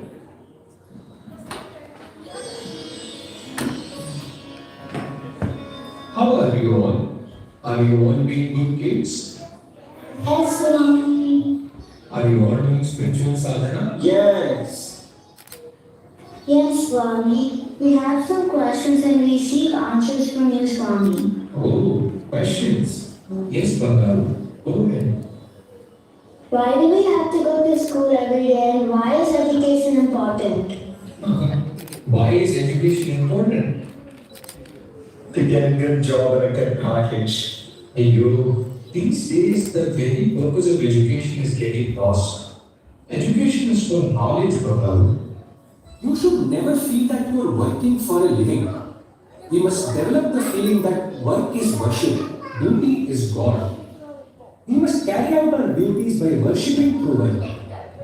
How are you all? Are you all being good kids? Yes, Swami. Are you all doing spiritual sadhana? Yes. Yes, Swami. We have some questions and we seek answers from you, Swami. Oh, questions. Yes, Bangaru. Go ahead. Why do we have to go to school every day and why is education important? Why is education important? To get a good job and a good package. Hey, these days the very purpose of education is getting lost. Education is for knowledge, Bangaru. You should never feel that you are working for a living. We must develop the feeling that work is worship, duty is God. We must carry out our duties by worshipping through work.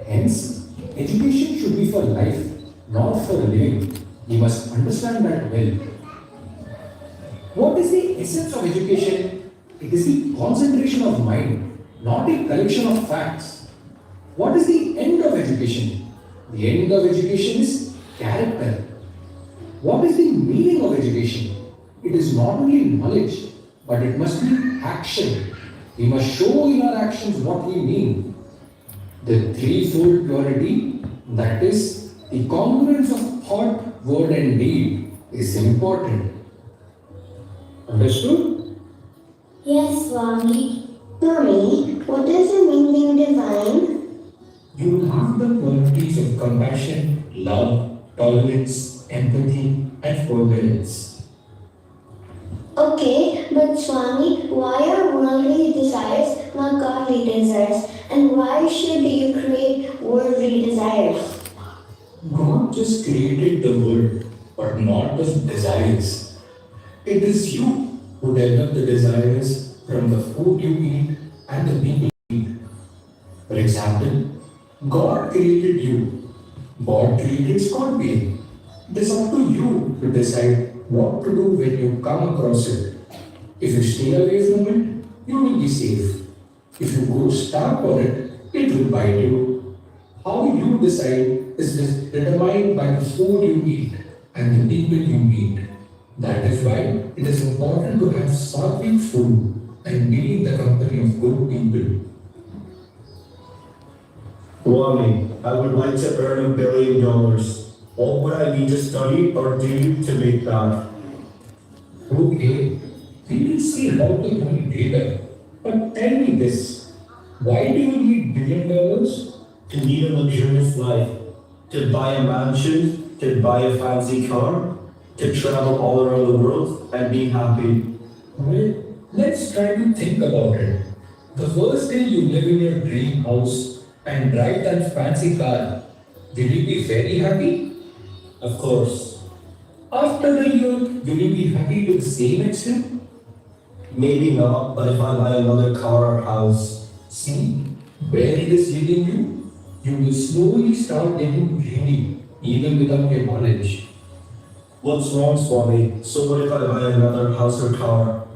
Hence, education should be for life, not for a living. We must understand that well. What is the essence of education? It is the concentration of mind, not a collection of facts. What is the end of education? The end of education is character. What is the meaning of education? It is not only knowledge, but it must be action. We must show in our actions what we mean. The threefold purity, that is, the congruence of thought, word and deed, is important. Understood? Yes, Swami. Swami, what does it mean being divine? You have the qualities of compassion, love, tolerance, empathy, and forbearance. Okay, but Swami, why are worldly desires not godly desires? And why should you create worldly desires? God just created the world, but not the desires. It is you who develop the desires from the food you eat and the people you eat. For example, God created you. God created scorpion. It is up to you to decide what to do when you come across it. If you stay away from it, you will be safe. If you go stark on it, it will bite you. How you decide is determined by the food you eat and the people you meet. That is why it is important to have sattvic food and be in the company of good people. Swami, I would like to earn $1 billion. What would I need to study or do to make that? Okay, we will see how to do it later. But tell me this, why do you need $1 billion? To lead a luxurious life, to buy a mansion, to buy a fancy car, to travel all around the world and be happy. Well, let's try to think about it. The first day you live in your dream house and drive that fancy car, will you be very happy? Of course. After a year, will you be happy to the same extent? Maybe not, but if I buy another car or house. See, where it is leading you, you will slowly start getting greedy, even without your knowledge. What's wrong, Swami? So what if I buy another house or car?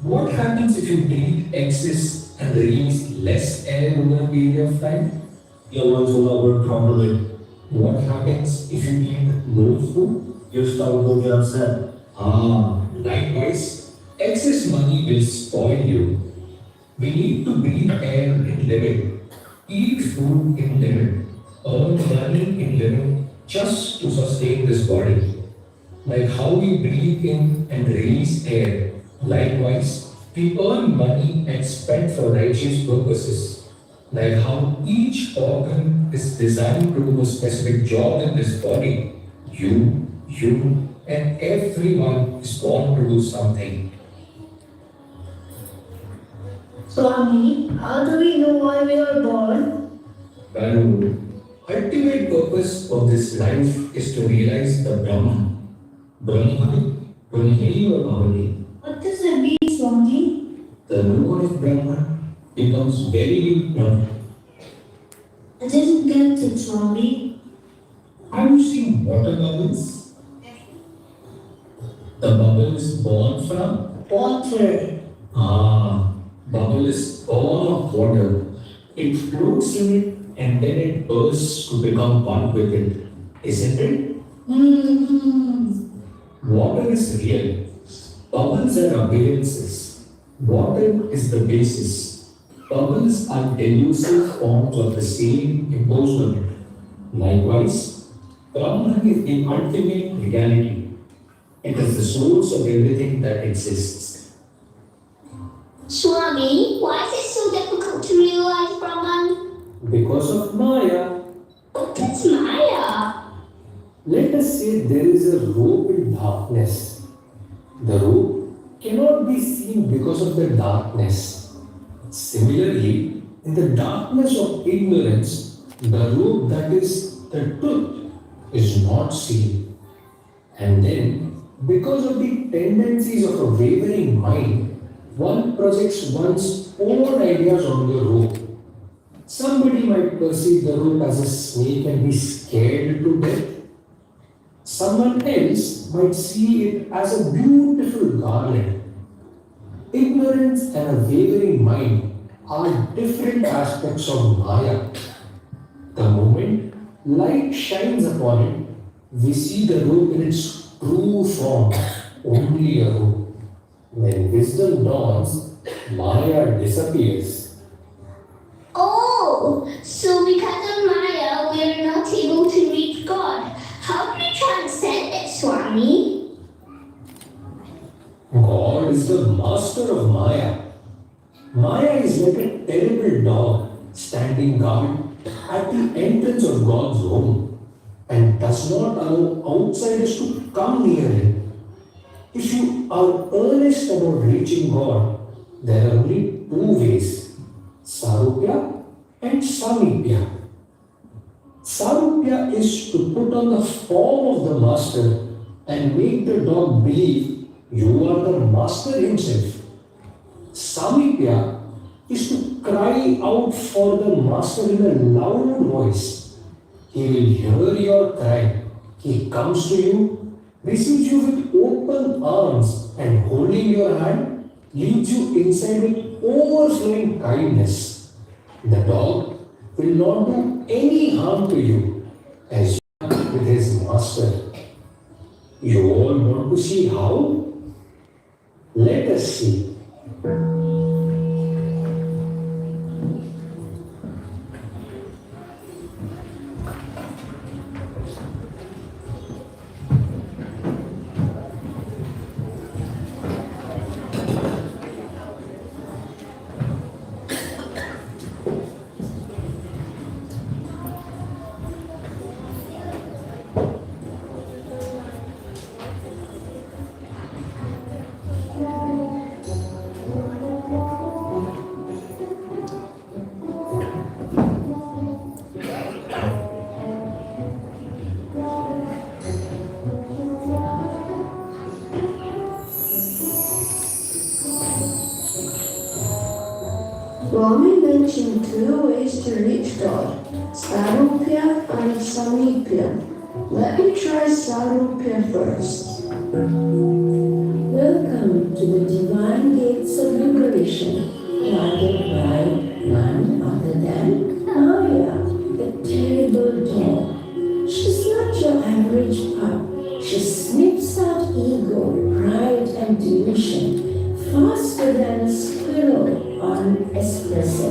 What happens if you breathe excess and release less air over a period of time? Your lungs will not work properly. What happens if you eat no food? Your stomach will get upset. Likewise, excess money will spoil you. We need to breathe air in limit, eat food in limit, earn money in limit, just to sustain this body. Like how we breathe in and release air, likewise, we earn money and spend for righteous purposes. Like how each organ is designed to do a specific job in this body, you, and everyone is born to do something. Swami, how do we know why we are born? Baru, ultimate purpose of this life is to realize the Brahman. Brahman, Brahmaiva Bhavati. What does it mean, Swami? The knower of Brahman becomes very Brahman. I didn't get it, Swami. Have you seen water bubbles? The bubble is born from Water. bubble is born of water. It floats in it and then it bursts to become one with it. Isn't it? Water is real. Bubbles are appearances. Water is the basis. Bubbles are delusive forms of the same imposed on it. Likewise, Brahman is the ultimate reality. It is the source of everything that exists. Swami, why is it so difficult to realize Brahman? Because of Maya. What is Maya? Let us say there is a rope in darkness. The rope cannot be seen because of the darkness. Similarly, in the darkness of ignorance, the rope that is the truth is not seen. And then, because of the tendencies of a wavering mind, one projects one's own ideas on the rope. Somebody might perceive the rope as a snake and be scared to death. Someone else might see it as a beautiful garland. Ignorance and a wavering mind are different aspects of Maya. The moment light shines upon it, we see the rope in its true form, only a rope. When wisdom dawns, Maya disappears. Oh, so because of Maya, we are not able to reach God. How do we transcend it, Swami? God is the master of Maya. Maya is like a terrible dog standing guard at the entrance of God's home and does not allow outsiders to come near him. If you are earnest about reaching God, there are only two ways, Sarupya and Samipya. Sarupya is to put on the form of the master and make the dog believe you are the master himself. Samipya is to cry out for the master in a loud voice. He will hear your cry. He comes to you, receives you with open arms, and holding your hand, leads you inside with overflowing kindness. The dog will not do any harm to you as you are with his master. You all want to see how? Let us see. Swami mentioned two ways to reach God, Sarupya and Samipya. Let me try Sarupya first. Welcome to the divine gates of liberation, guarded by none other than Maya, the terrible dog. She's not your average pup. She sniffs out ego, pride, and delusion faster than a squirrel on espresso.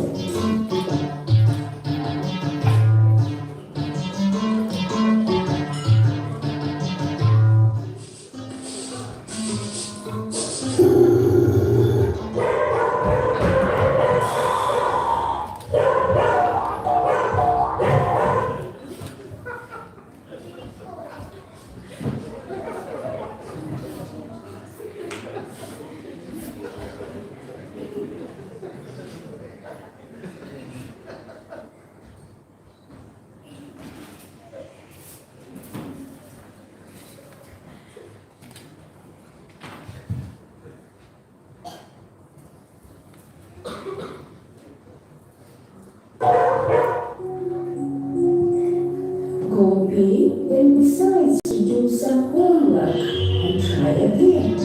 luck and try again.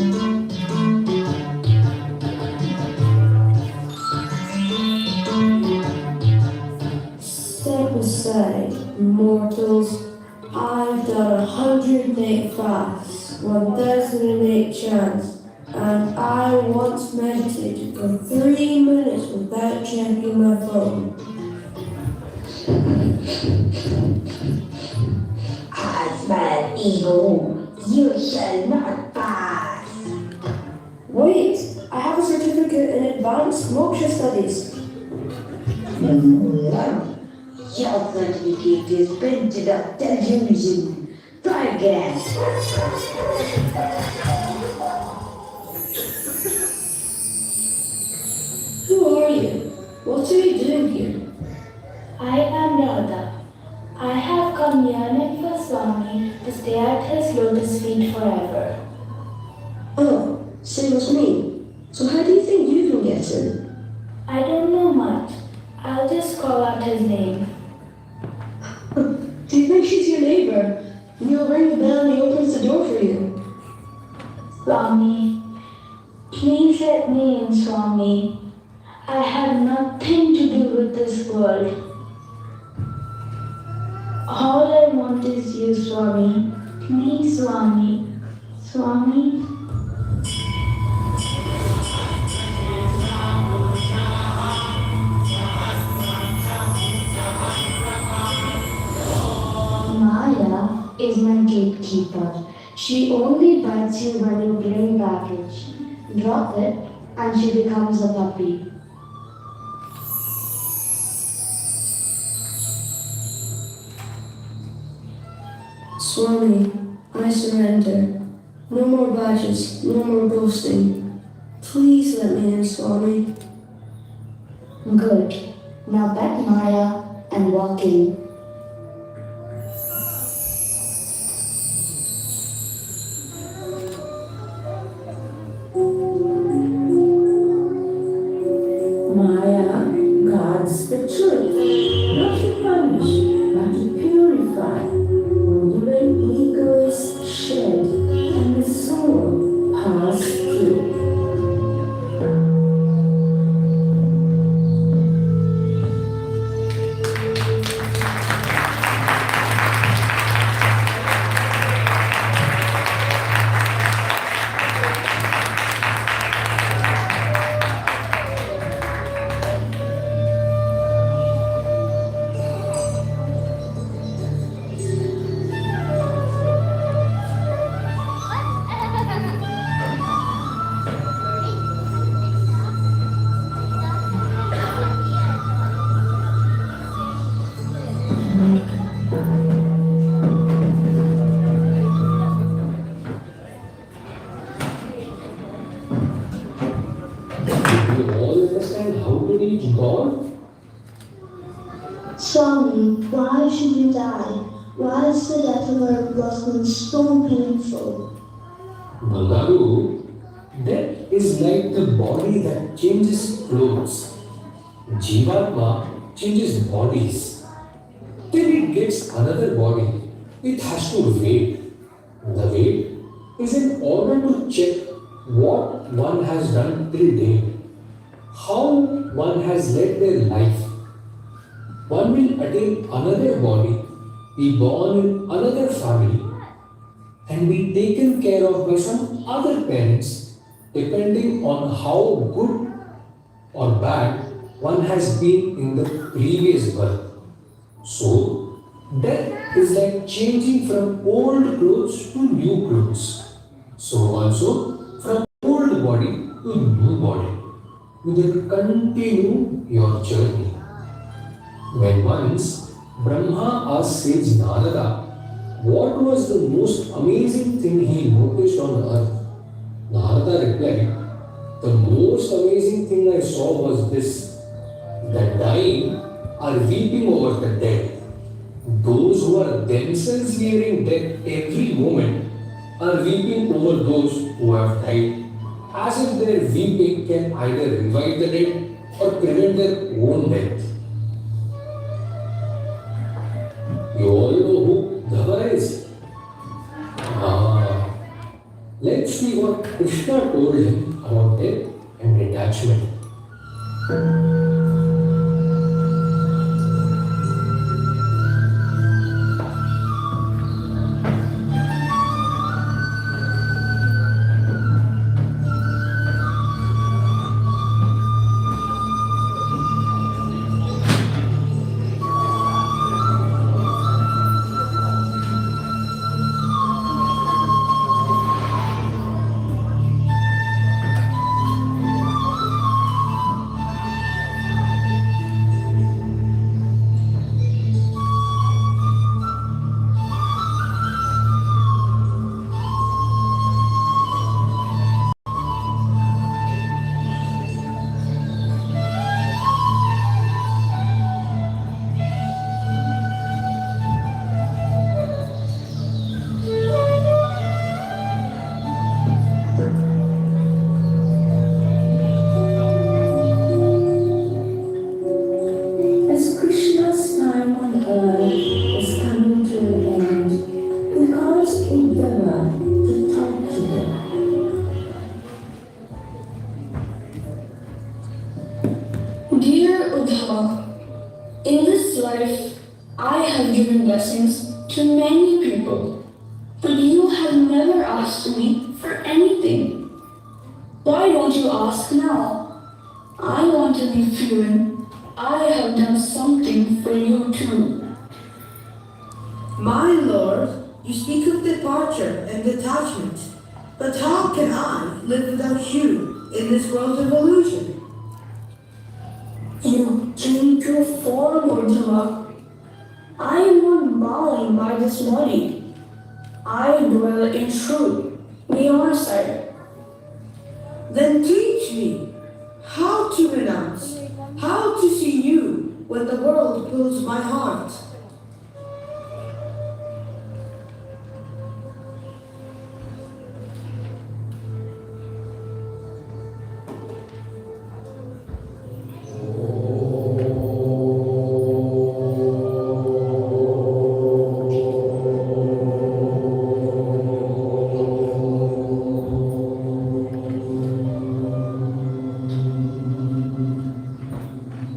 Step aside, mortals. I've done 108 fasts, 1008 chants, and I once meditated for 3 minutes without checking my phone. As man evil, you shall not pass. Wait, I have a certificate in advanced moksha studies. Your certificate is printed up television. Try again. Who are you? What are you doing here? I am Radha. I have come yearning for Swami to stay at his lotus feet forever. Oh, same as me. So how do you think you can get in? I don't know much. I'll just call out his name. Do you think she's your neighbor? And you'll ring the bell and he opens the door for you. Swami, please let me in, Swami. I have nothing to do with this world. All I want is you, Swami. Please, Swami. Swami. Maya is my gatekeeper. She only bites you when you bring baggage. Drop it and she becomes a puppy. Swami, I surrender. No more badges, no more ghosting. Please let me in, Swami. Good. Now pet Maya and walk in. Maya guards the truth, not to punish, but to purify. Only when ego is shed and the soul pass through. You all understand how to reach God? Swami, why should we die? Why is the death of our loved ones so painful? Bangaru, death is like the body that changes clothes. Jivatma changes bodies. Till it gets another body, it has to wait. The wait is in order to check what one has done till date, how one has led their life. One will attain another body, be born in another family, and be taken care of by some other parents, depending on how good or bad one has been in the previous birth. So, death is like changing from old clothes to new clothes. So also from old body to new body. You will continue your journey. When once Brahma asked sage Narada what was the most amazing thing he noticed on earth, Narada replied, "The most amazing thing I saw was this: the dying are weeping over the dead. Those who are themselves hearing death every moment are weeping over those who have died, as if their weeping can either revive the dead or prevent their own death." You all know who Dhava is? Let's see what Krishna told him about death and detachment. As Krishna's time on earth is coming to an end, he calls Uddhava to talk to him. Dear Uddhava, in this life I have given blessings to many people, but you have never asked me for anything. Why don't you ask now? I want to be feeling I have done something for you too. My Lord, you speak of departure and detachment, but how can I live without you in this world of illusion? You came to form, Uddhava. I am not bound by this body. I dwell in truth, beyond sight. Then teach me how to renounce, how to see you when the world pulls my heart.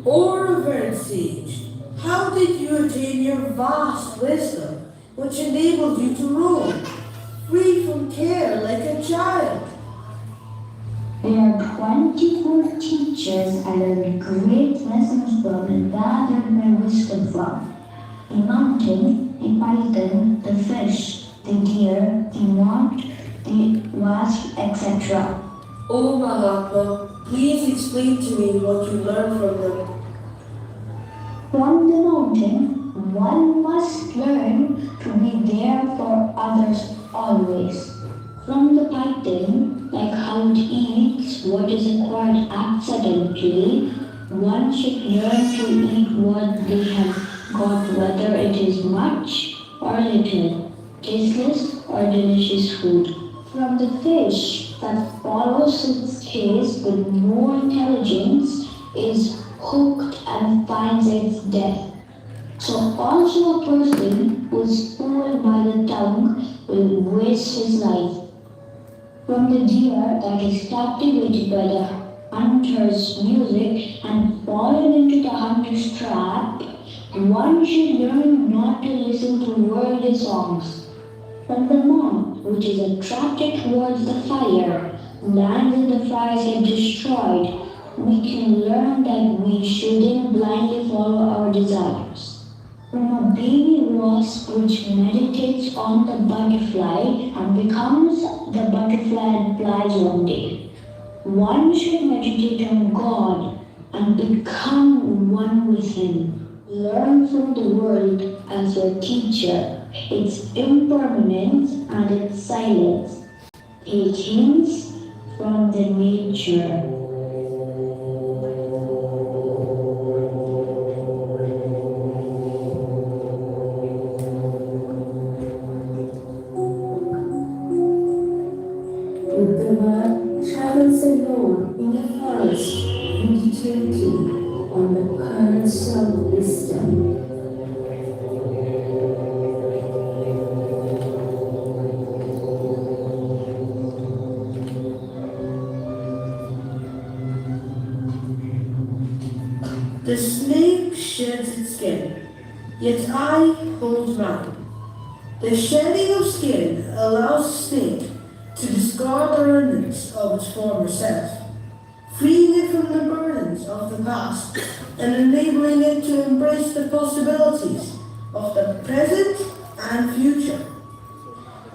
O revered sage, how did you attain your vast wisdom, which enabled you to roam, free from care like a child? There are 24 teachers I learned great lessons from and gathered my wisdom from. The mountain, the python, the fish, the deer, the moth, the wasp, etc. O Mahatma, please explain to me what you learned from them. From the mountain, one must learn to be there for others always. From the python, like how it eats what is acquired accidentally, one should learn to eat what they have got, whether it is much or little, tasteless or delicious food. From the fish that follows its case with no intelligence is hooked and finds its death. So also a person who is fooled by the tongue will waste his life. From the deer that is captivated by the hunter's music and fallen into the hunter's trap, one should learn not to listen to worldly songs. From the moth, which is attracted towards the fire, lands in the fires get destroyed, we can learn that we shouldn't blindly follow our desires. From a baby wasp which meditates on the butterfly and becomes the butterfly and flies one day, one should meditate on God and become one with Him. Learn from the world as your teacher, its impermanence and its silence. Take hints from the nature. Uddhava travels alone in the forest, meditating on the pearls of wisdom. The snake sheds its skin, yet I hold mine. The shedding of skin allows the snake to discard the remnants of its former self, freeing it from the burdens of the past and enabling it to embrace the possibilities of the present and future.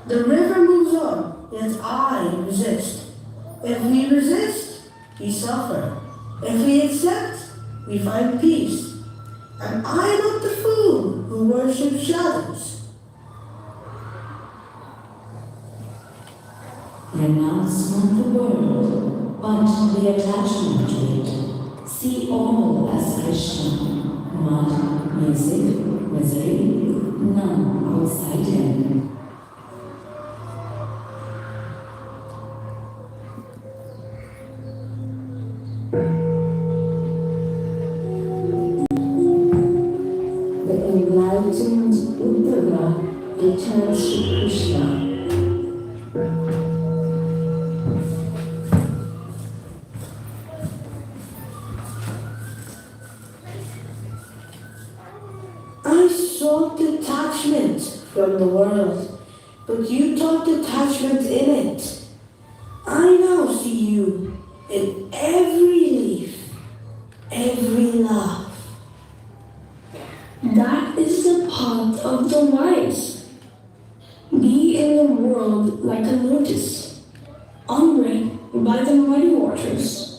The river moves on, yet I resist. If we resist, we suffer. If we accept, we find peace. Am I not the fool who worships shadows? Renounce not the world, but the attachment to it. See all as Krishna, not music, misery, none outside him. The enlightened Uddhava returns to Krishna. I sought detachment from the world, but you taught detachment in it. I now see you in every leaf, every love. That is the path of the wise. Be in the world like a lotus, unread by the muddy waters.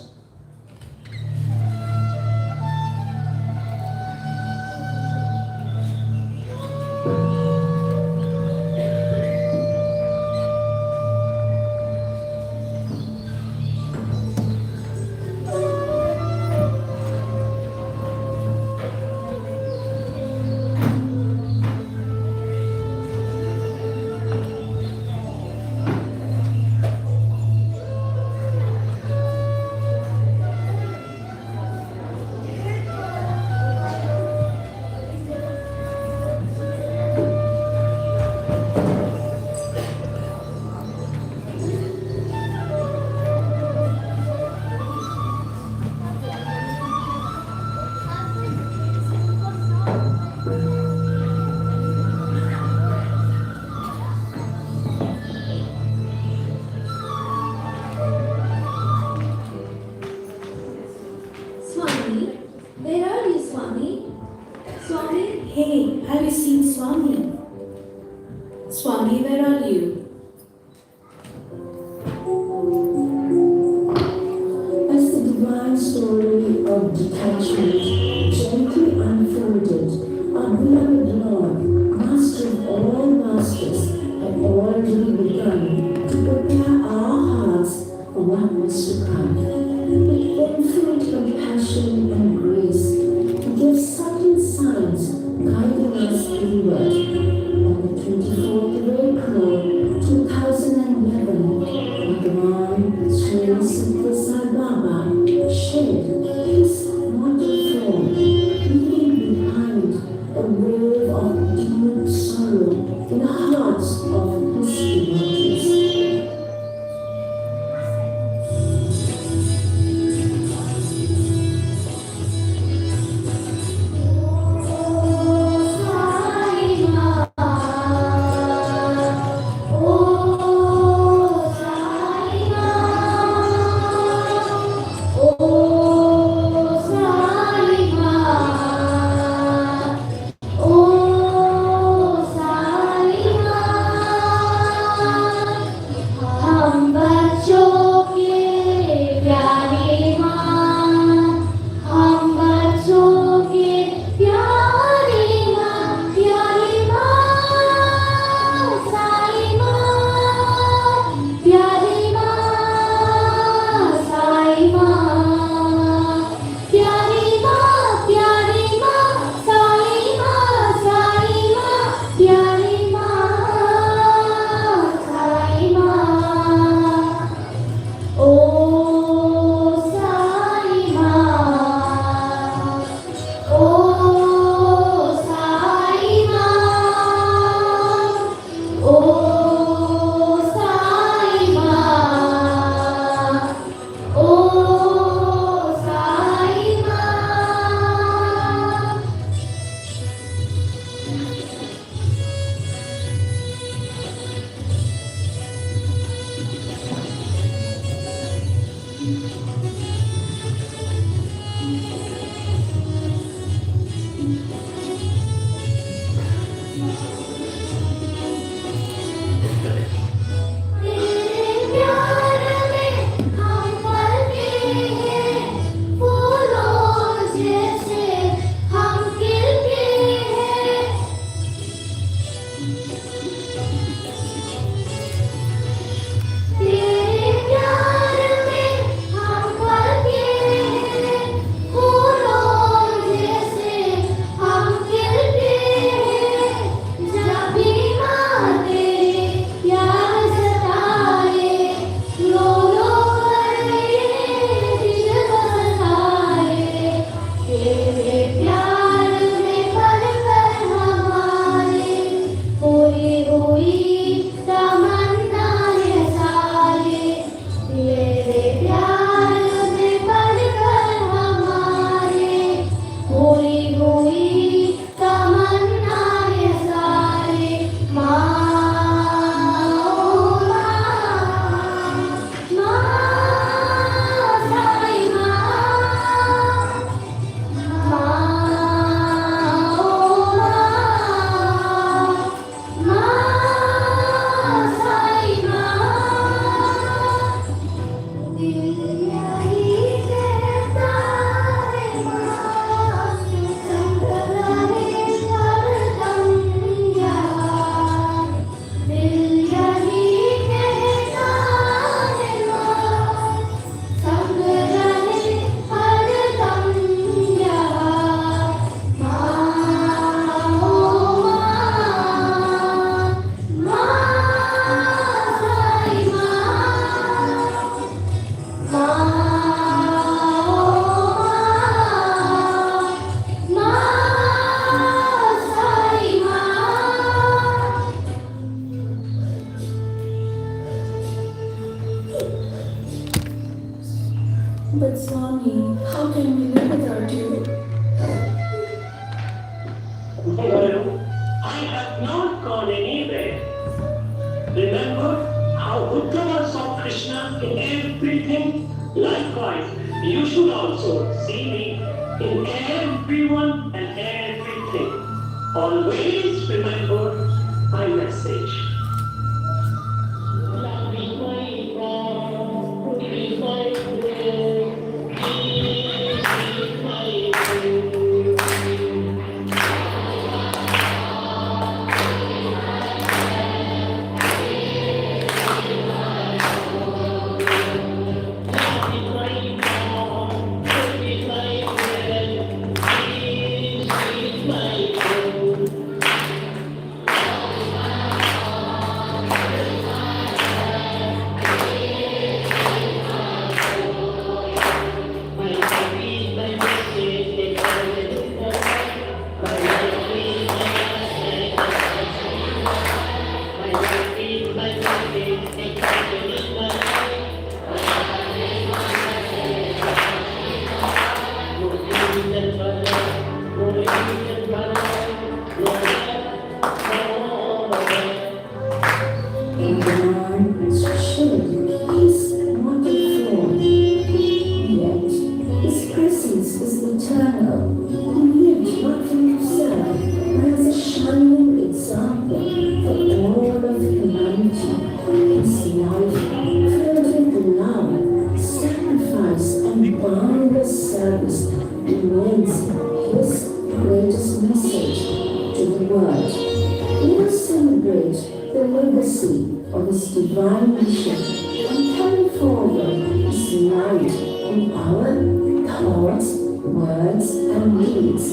But Swami, how can we live without you? Well, I have not gone anywhere. Remember how Uttama saw Krishna in everything? Likewise, you should also see me in everyone and everything. Always remember my message. Love is my God, it is my will, peace is my will. Divine mission and carry forward His light in our thoughts, words, and deeds.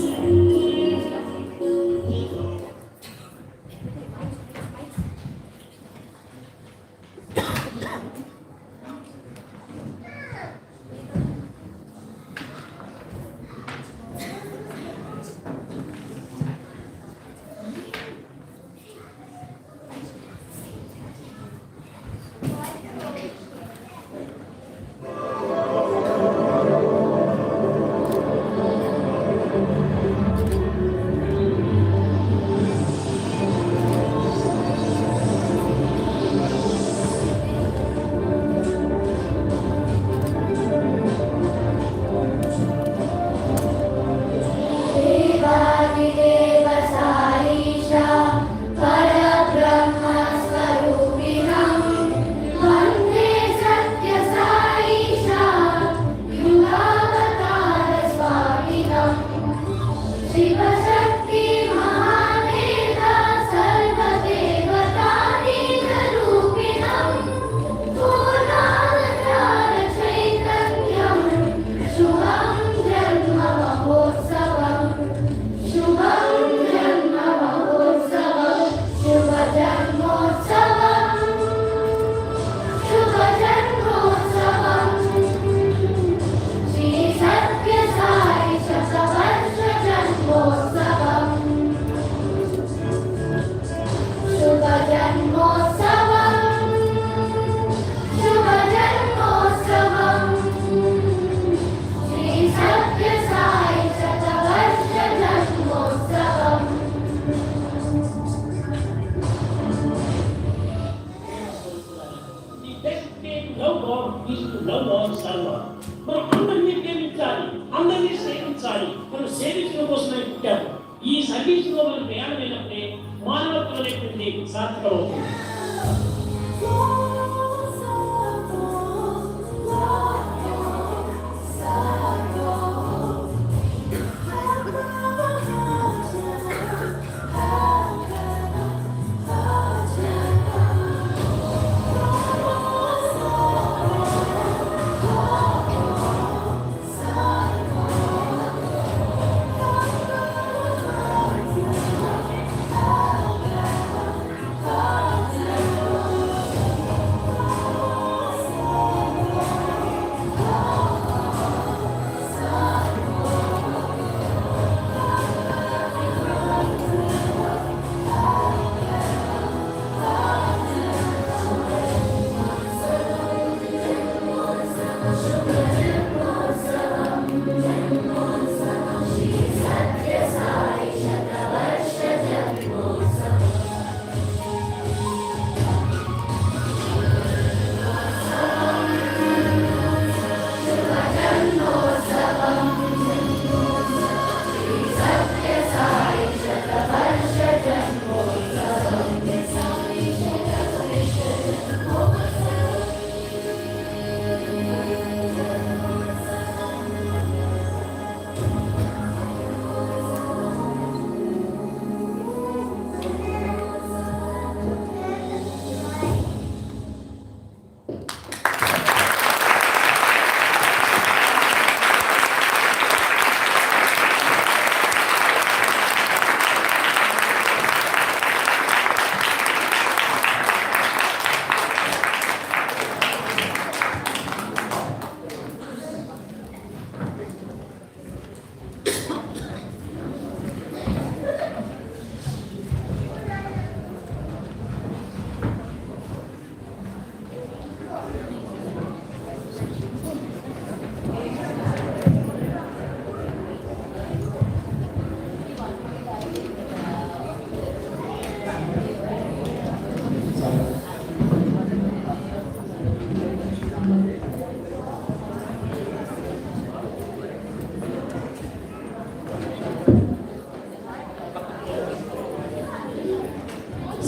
Oh,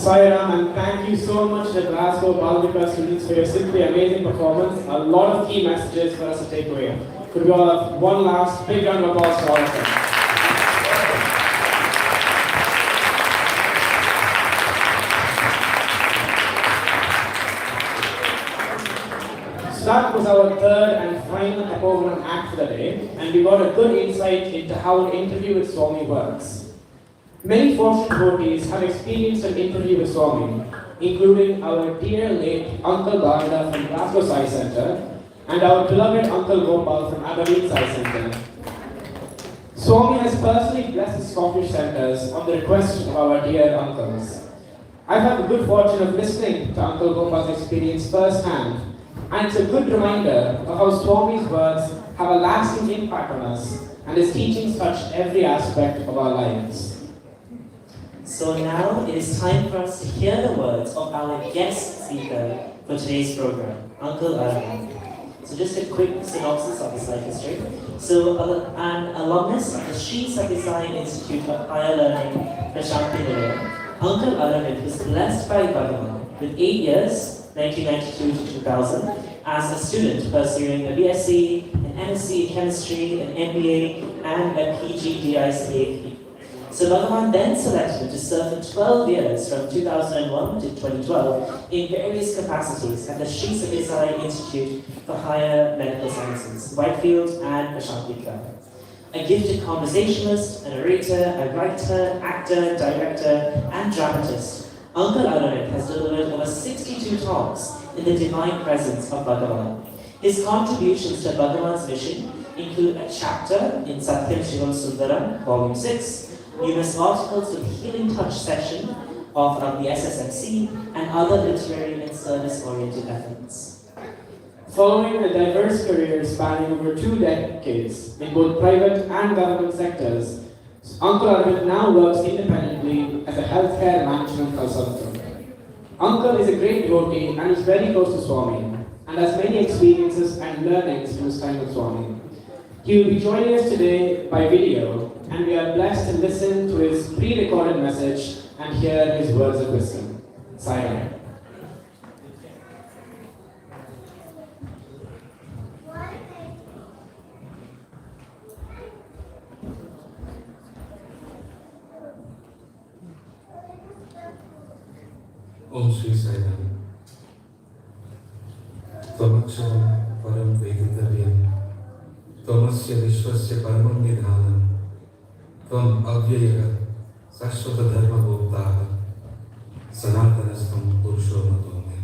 Sairam, and thank you so much to the Glasgow Balvika students for your simply amazing performance. A lot of key messages for us to take away. Could we all have one last big round of applause for all of them? So that was our third and final Tapovaram act for the day, and we got a good insight into how an interview with Swami works. Many fortunate devotees have experienced an interview with Swami, including our dear late Uncle Garda from Glasgow Sai Centre and our beloved Uncle Gopal from Aberdeen Sai Centre. Swami has personally blessed the Scottish centres on the request of our dear uncles. I've had the good fortune of listening to Uncle Gopal's experience firsthand, and it's a good reminder of how Swami's words have a lasting impact on us, and his teachings touch every aspect of our lives. So now it is time for us to hear the words of our guest speaker for today's program, Uncle Arvind. So just a quick synopsis of his life history. So an alumnus of the Sri Sathya Sai Institute of Higher Learning, Centenary, Uncle Arvind was blessed by Bhagavan with 8 years, 1992 to 2000, as a student pursuing a BSc, an MSc in Chemistry, an MBA, and a PGDICA. So Bhagavan then selected him to serve for 12 years from 2001 to 2012 in various capacities at the Sri Sathya Sai Institute for Higher Medical Sciences, Whitefield and Ashantika. A gifted conversationalist, a narrator, a writer, actor, director, and dramatist, Uncle Arvind has delivered over 62 talks in the divine presence of Bhagavan. His contributions to Bhagavan's mission include a chapter in Satyam Shivam Sundaram, Volume 6, numerous articles with Healing Touch section of the SSMC, and other literary and service-oriented efforts. Following a diverse career spanning over 2 decades in both private and government sectors, Uncle Arvind now works independently as a healthcare management consultant. Uncle is a great devotee and is very close to Swami, and has many experiences and learnings from his time with Swami. He will be joining us today by video, and we are blessed to listen to his pre-recorded message and hear his words of wisdom. Sai. Om Shri Sai Ram. Tvamaksharam param veditavyam. Tvamasya vishwasya paramam nidhanam. Tvam avyayah sashvata dharma bhoktaha. Sanatanastam purusho matome.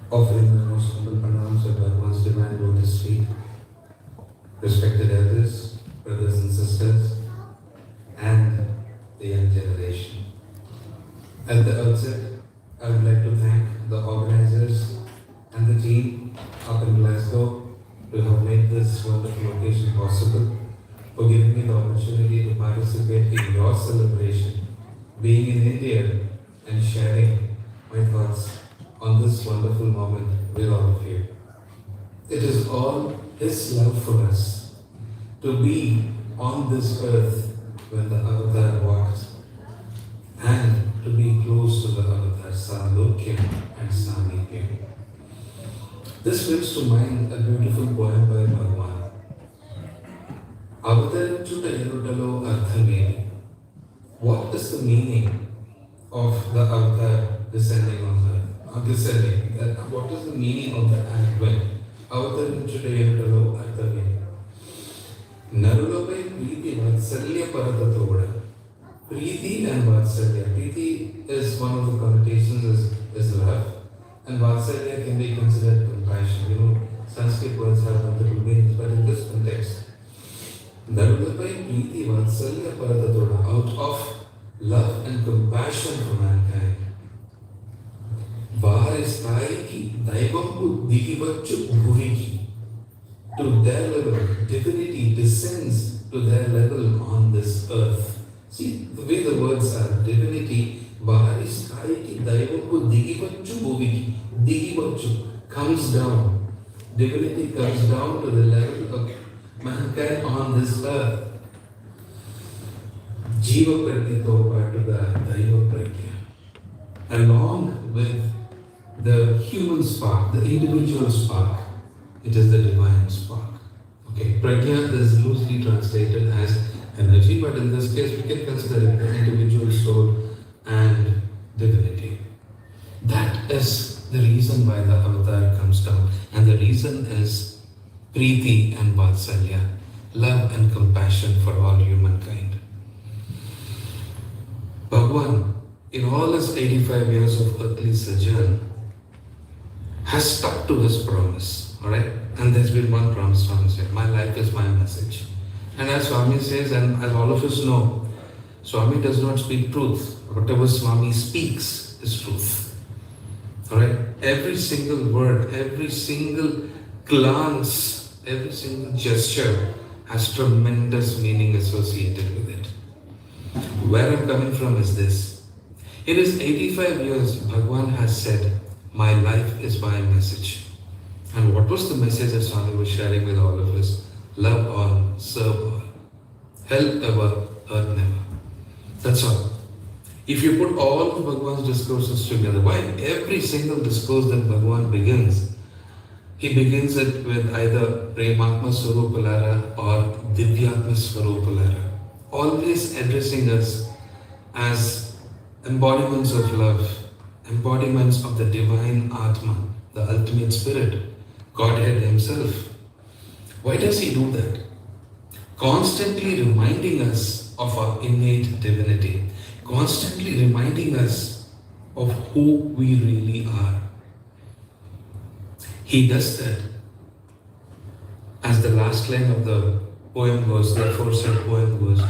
Offering the most humble pranams at Bhagavan's divine lotus feet, respected elders, brothers and sisters, and the young generation. At the outset, I would like to thank the organizers and the team up in Glasgow to have made this wonderful occasion possible, for giving me the opportunity to participate in your celebration, being in India and sharing my thoughts on this wonderful moment with all of you. It is all His love for us to be on this earth when the Avatar walked, and to be close to the Avatar Salokyam and Samipyam. This brings to mind a beautiful poem by Bhagavan. Avatarinchuta Yerudalo Arthameni. What is the meaning of the Avatar descending on earth? What is the meaning of the advent? Avatarinchuta Yerudalo Arthameni. Narulapai Preeti Vatsalya Paradatoda. Preeti and Vatsalya. Preeti is one of the connotations is love, and Vatsalya can be considered compassion. Sanskrit words have multiple meanings, but in this context, Narulapai Preeti Vatsalya Paradatoda, out of love and compassion for mankind. Vaharisthayiki Daivampu Digivachu Bhuviki. To their level, divinity descends to their level on this earth. See, the way the words are, divinity, Vaharisthayiki Daivampu Digivachu Bhuviki. Digivachu comes down. Divinity comes down to the level of mankind on this earth. Jiva Pratito Patuga Daiva Pragya. Along with the human spark, the individual spark, it is the divine spark. Okay, Pragya is loosely translated as energy, but in this case we can consider it the individual soul and divinity. That is the reason why the avatar comes down, and the reason is Preeti and Vatsalya, love and compassion for all humankind. Bhagwan, in all his 85 years of earthly sojourn, has stuck to his promise, alright? And there's been one promise Swami said, my life is my message. And as Swami says, and as all of us know, Swami does not speak truth. Whatever Swami speaks is truth. Alright? Every single word, every single glance, every single gesture has tremendous meaning associated with it. Where I'm coming from is this. In his 85 years, Bhagwan has said, my life is my message. And what was the message that Swami was sharing with all of us? Love all, serve all. Help ever, hurt never. That's all. If you put all of Bhagwan's discourses together, why every single discourse that Bhagwan begins, he begins it with either Prematma Swarupalara or Divyatma Swarupalara. Always addressing us as embodiments of love, embodiments of the divine Atma, the ultimate spirit, Godhead himself. Why does he do that? Constantly reminding us of our innate divinity, constantly reminding us of who we really are. He does that. As the last line of the poem goes, the aforesaid poem goes,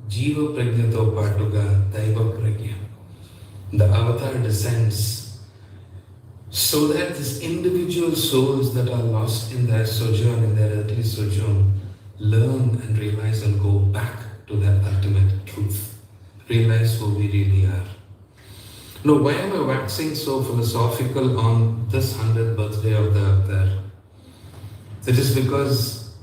Jiva Pragyato Patuga Daiva Pragya. The avatar descends so that these individual souls that are lost in their sojourn, in their earthly sojourn, learn and realize and go back to that ultimate truth. Realize who we really are. Now, why am I waxing so philosophical on this 100th birthday of the avatar? It is because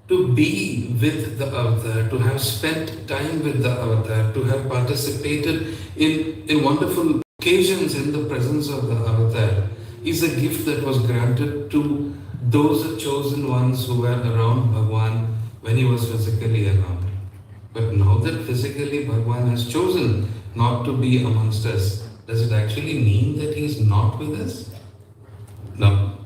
to be with the avatar, to have spent time with the avatar, to have participated in wonderful occasions in the presence of the avatar is a gift that was granted to those chosen ones who were around Bhagwan when he was physically around. But now that physically Bhagwan has chosen not to be amongst us, does it actually mean that he is not with us? No.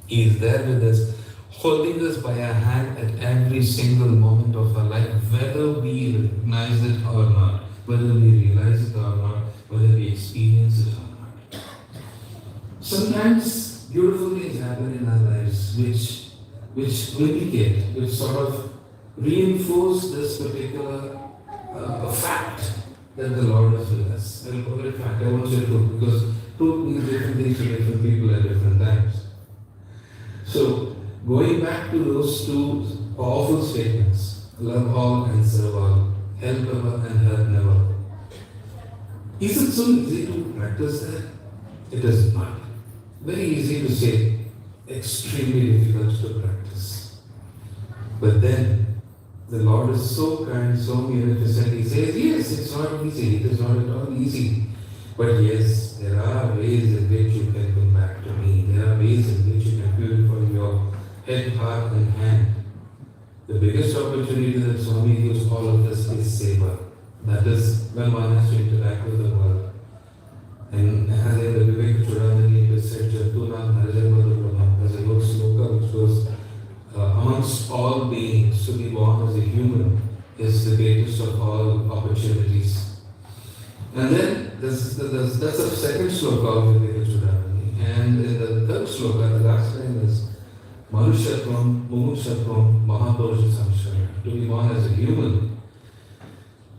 He is there with us, holding us by a hand at every single moment of our life, whether we recognize it or not, whether we realize it or not, whether we experience it or not. Sometimes beautiful things happen in our lives which indicate, which sort of reinforce this particular fact that the Lord is with us. I'll call it fact, I won't say truth, because truth means different things to different people at different times. So, going back to those two powerful statements, love all and serve all, help ever and hurt never. Is it so easy to practice that? It is not. Very easy to say, extremely difficult to practice. But then, the Lord is so kind, so munificent. He says, yes, it's not easy. It is not at all easy. But yes, there are ways in which you can come back to me. There are ways in which you can purify your head, heart, and hand. The biggest opportunity that Swami gives all of us is seva. That is when one has to interact with the world. And as in the Vivek Chudamani, it is said, Jatuna Narajanmadurama, there's a sloka which goes, amongst all beings, to be born as a human is the greatest of all opportunities. And then that's the second sloka of Vivek Chudamani. And in the third sloka, the last line is Manushatvam, Mumukshatvam, Mahapurush Samshaya. To be born as a human,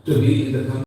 to be in the